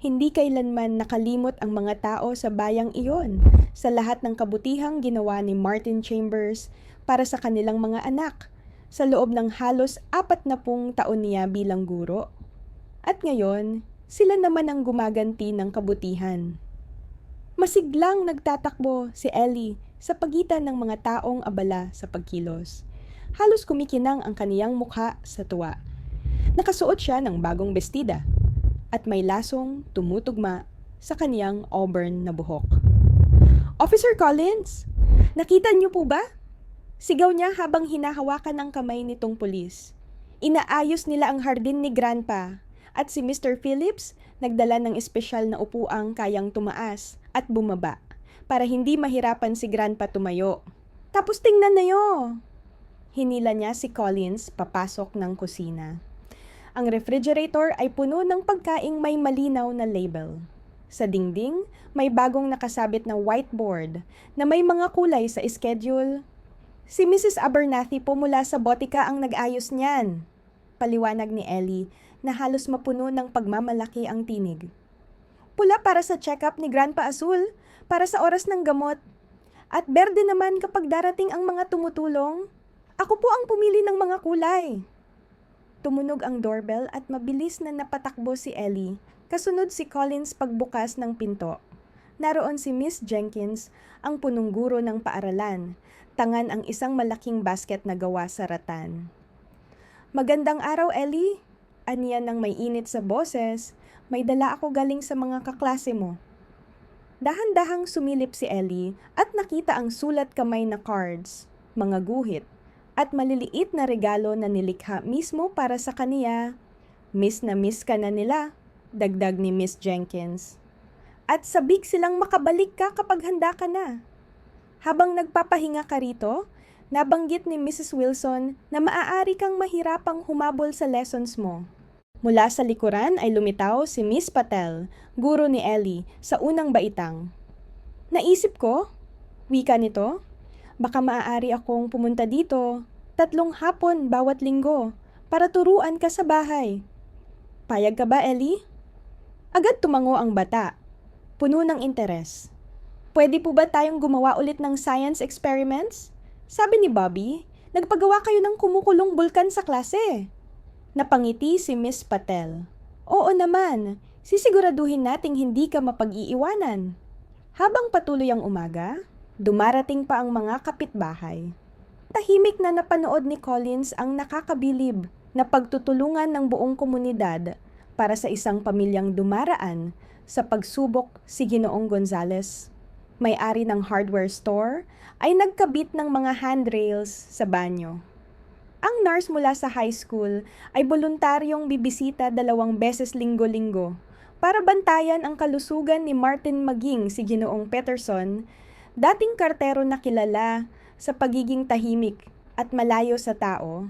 Hindi kailanman nakalimot ang mga tao sa bayang iyon sa lahat ng kabutihang ginawa ni Martin Chambers para sa kanilang mga anak sa loob ng halos 40 taon niya bilang guro. At ngayon, sila naman ang gumaganti ng kabutihan. Masiglang nagtatakbo si Ellie sa pagitan ng mga taong abala sa pagkilos. Halos kumikinang ang kaniyang mukha sa tuwa. Nakasuot siya ng bagong bestida at may lasong tumutugma sa kaniyang auburn na buhok. Officer Collins, nakita niyo po ba? Sigaw niya habang hinahawakan ang kamay nitong pulis. Inaayos nila ang hardin ni Grandpa at si Mr. Phillips nagdala ng espesyal na upuang kayang tumaas at bumaba para hindi mahirapan si Grandpa tumayo. Tapos tingnan na yo! Hinila niya si Collins papasok ng kusina. Ang refrigerator ay puno ng pagkaing may malinaw na label. Sa dingding, may bagong nakasabit na whiteboard na may mga kulay sa schedule. Si Mrs. Abernathy po mula sa botika ang nag-ayos niyan. Paliwanag ni Ellie na halos mapuno ng pagmamalaki ang tinig. Pula para sa check-up ni Grandpa Azul, para sa oras ng gamot. At berde naman kapag darating ang mga tumutulong. Ako po ang pumili ng mga kulay. Tumunog ang doorbell at mabilis na napatakbo si Ellie. Kasunod si Collins pagbukas ng pinto. Naroon si Miss Jenkins, ang punong guro ng paaralan. Tangan ang isang malaking basket na gawa sa ratan. Magandang araw, Ellie. Aniya ng may init sa boses. May dala ako galing sa mga kaklase mo. Dahan-dahang sumilip si Ellie at nakita ang sulat kamay na cards, mga guhit, at maliliit na regalo na nilikha mismo para sa kaniya. Miss na miss ka na nila, dagdag ni Miss Jenkins. At sabik silang makabalik ka kapag handa ka na. Habang nagpapahinga ka rito, nabanggit ni Mrs. Wilson na maaari kang mahirapang humabol sa lessons mo. Mula sa likuran ay lumitaw si Miss Patel, guro ni Ellie, sa unang baitang. Naisip ko, wika nito, baka maaari akong pumunta dito 3 hapon bawat linggo para turuan ka sa bahay. Payag ka ba, Ellie? Agad tumango ang bata, puno ng interes. Pwede po ba tayong gumawa ulit ng science experiments? Sabi ni Bobby, nagpagawa kayo ng kumukulong bulkan sa klase. Napangiti si Miss Patel. Oo naman, sisiguraduhin nating hindi ka mapag-iiwanan. Habang patuloy ang umaga, dumarating pa ang mga kapitbahay. Tahimik na napanood ni Collins ang nakakabilib na pagtutulungan ng buong komunidad para sa isang pamilyang dumaraan sa pagsubok si Ginoong Gonzales. May-ari ng hardware store, ay nagkabit ng mga handrails sa banyo. Ang nurse mula sa high school ay voluntaryong bibisita 2 beses linggo-linggo para bantayan ang kalusugan ni Martin Maging si Ginoong Peterson, dating kartero na kilala sa pagiging tahimik at malayo sa tao.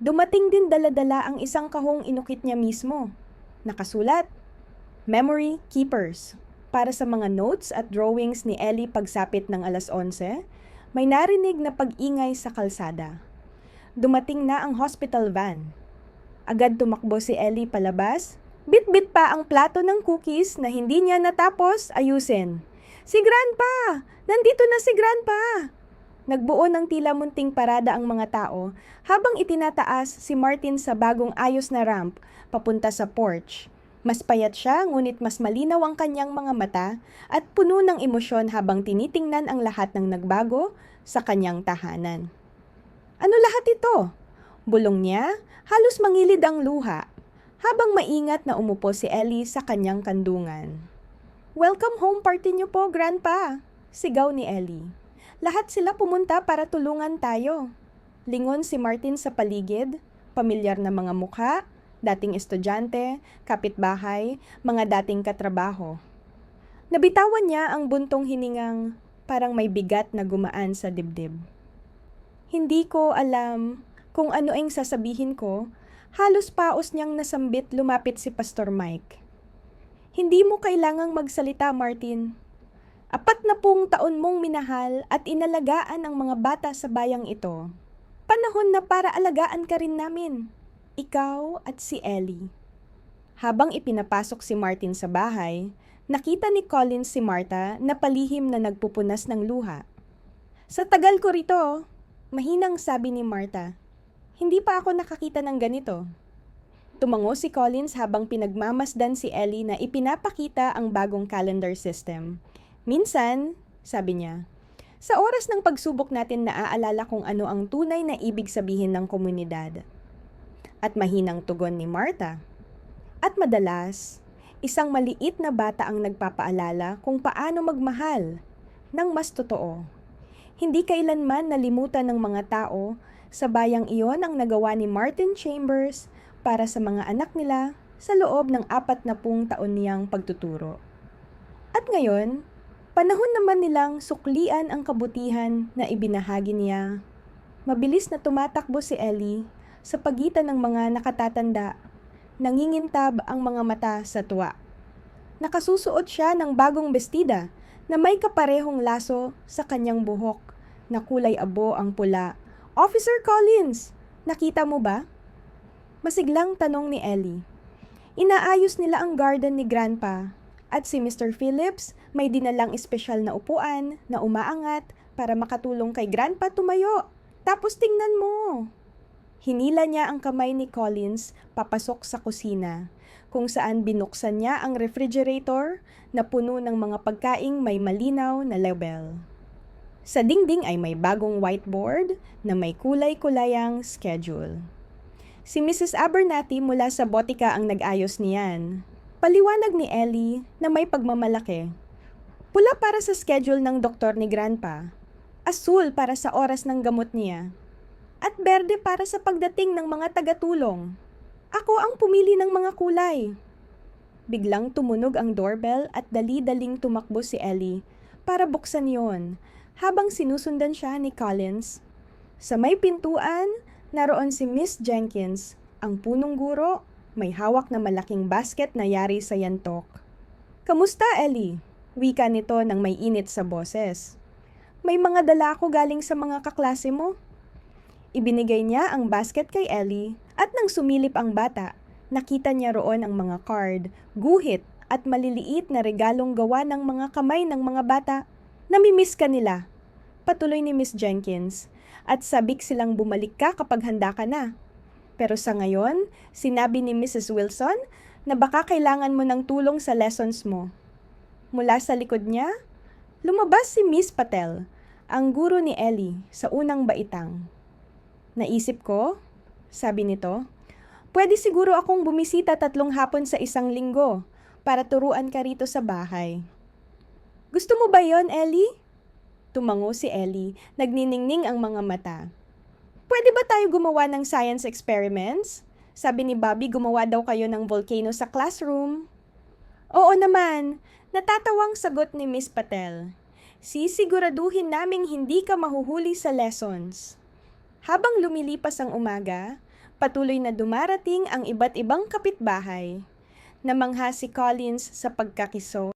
Dumating din dala-dala ang isang kahong inukit niya mismo. Nakasulat, Memory Keepers. Para sa mga notes at drawings ni Ellie pagsapit ng 11:00, may narinig na pag-ingay sa kalsada. Dumating na ang hospital van. Agad tumakbo si Ellie palabas. Bit-bit pa ang plato ng cookies na hindi niya natapos ayusin. Si Grandpa! Nandito na si Grandpa! Nagbuo ng tila munting parada ang mga tao habang itinataas si Martin sa bagong ayos na ramp papunta sa porch. Mas payat siya, ngunit mas malinaw ang kanyang mga mata at puno ng emosyon habang tinitingnan ang lahat ng nagbago sa kanyang tahanan. Ano lahat ito? Bulong niya, halos mangilid ang luha, habang maingat na umupo si Ellie sa kanyang kandungan. Welcome home party niyo po, Grandpa! Sigaw ni Ellie. Lahat sila pumunta para tulungan tayo. Lingon si Martin sa paligid, pamilyar na mga mukha, dating estudyante, kapitbahay, mga dating katrabaho. Nabitawan niya ang buntong hiningang parang may bigat na gumaan sa dibdib. Hindi ko alam kung ano ang sasabihin ko, halos paos niyang nasambit lumapit si Pastor Mike. Hindi mo kailangang magsalita, Martin. 40 taon mong minahal at inalagaan ang mga bata sa bayang ito. Panahon na para alagaan ka rin namin. Ikaw at si Ellie. Habang ipinapasok si Martin sa bahay, nakita ni Collins si Martha na palihim na nagpupunas ng luha. Sa tagal ko rito, mahinang sabi ni Martha, hindi pa ako nakakita ng ganito. Tumango si Collins habang pinagmamasdan si Ellie na ipinapakita ang bagong calendar system. Minsan, sabi niya, sa oras ng pagsubok natin naaalala kung ano ang tunay na ibig sabihin ng komunidad. At mahinang tugon ni Martha. At madalas, isang maliit na bata ang nagpapaalala kung paano magmahal ng mas totoo. Hindi kailanman nalimutan ng mga tao sa bayang iyon ang nagawa ni Martin Chambers para sa mga anak nila sa loob ng 40 taon niyang pagtuturo. At ngayon, panahon naman nilang suklian ang kabutihan na ibinahagi niya. Mabilis na tumatakbo si Ellie sa pagitan ng mga nakatatanda. Nangingintab ang mga mata sa tuwa. Nakasusuot siya ng bagong bestida na may kaparehong laso sa kanyang buhok na kulay abo ang pula. Officer Collins, nakita mo ba? Masiglang tanong ni Ellie. Inaayos nila ang garden ni Grandpa at si Mr. Phillips may dinalang espesyal na upuan na umaangat para makatulong kay Grandpa tumayo. Tapos tingnan mo. Hinila niya ang kamay ni Collins papasok sa kusina, kung saan binuksan niya ang refrigerator na puno ng mga pagkaing may malinaw na label. Sa dingding ay may bagong whiteboard na may kulay-kulayang schedule. Si Mrs. Abernathy mula sa botika ang nag-ayos niyan. Paliwanag ni Ellie na may pagmamalaki. Pula para sa schedule ng doktor ni Grandpa, asul para sa oras ng gamot niya, at berde para sa pagdating ng mga tagatulong. Ako ang pumili ng mga kulay. Biglang tumunog ang doorbell at dali-daling tumakbo si Ellie para buksan yon habang sinusundan siya ni Collins. Sa may pintuan, naroon si Miss Jenkins, ang punong guro, may hawak na malaking basket na yari sa yantok. Kamusta, Ellie? Wika nito ng may init sa boses. May mga dala ako galing sa mga kaklase mo. Ibinigay niya ang basket kay Ellie at nang sumilip ang bata, nakita niya roon ang mga card, guhit at maliliit na regalong gawa ng mga kamay ng mga bata. Namimiss ka nila. Patuloy ni Miss Jenkins at sabik silang bumalik ka kapag handa ka na. Pero sa ngayon, sinabi ni Mrs. Wilson na baka kailangan mo ng tulong sa lessons mo. Mula sa likod niya, lumabas si Miss Patel, ang guro ni Ellie sa unang baitang. Naisip ko, sabi nito, pwede siguro akong bumisita 3 hapon sa isang linggo para turuan ka rito sa bahay. Gusto mo ba yon, Ellie? Tumango si Ellie, nagniningning ang mga mata. Pwede ba tayo gumawa ng science experiments? Sabi ni Bobby gumawa daw kayo ng volcano sa classroom. Oo naman, natatawang sagot ni Miss Patel. Sisiguraduhin naming hindi ka mahuhuli sa lessons. Habang lumilipas ang umaga, patuloy na dumarating ang iba't ibang kapitbahay. Namangha si Collins sa pagkakiso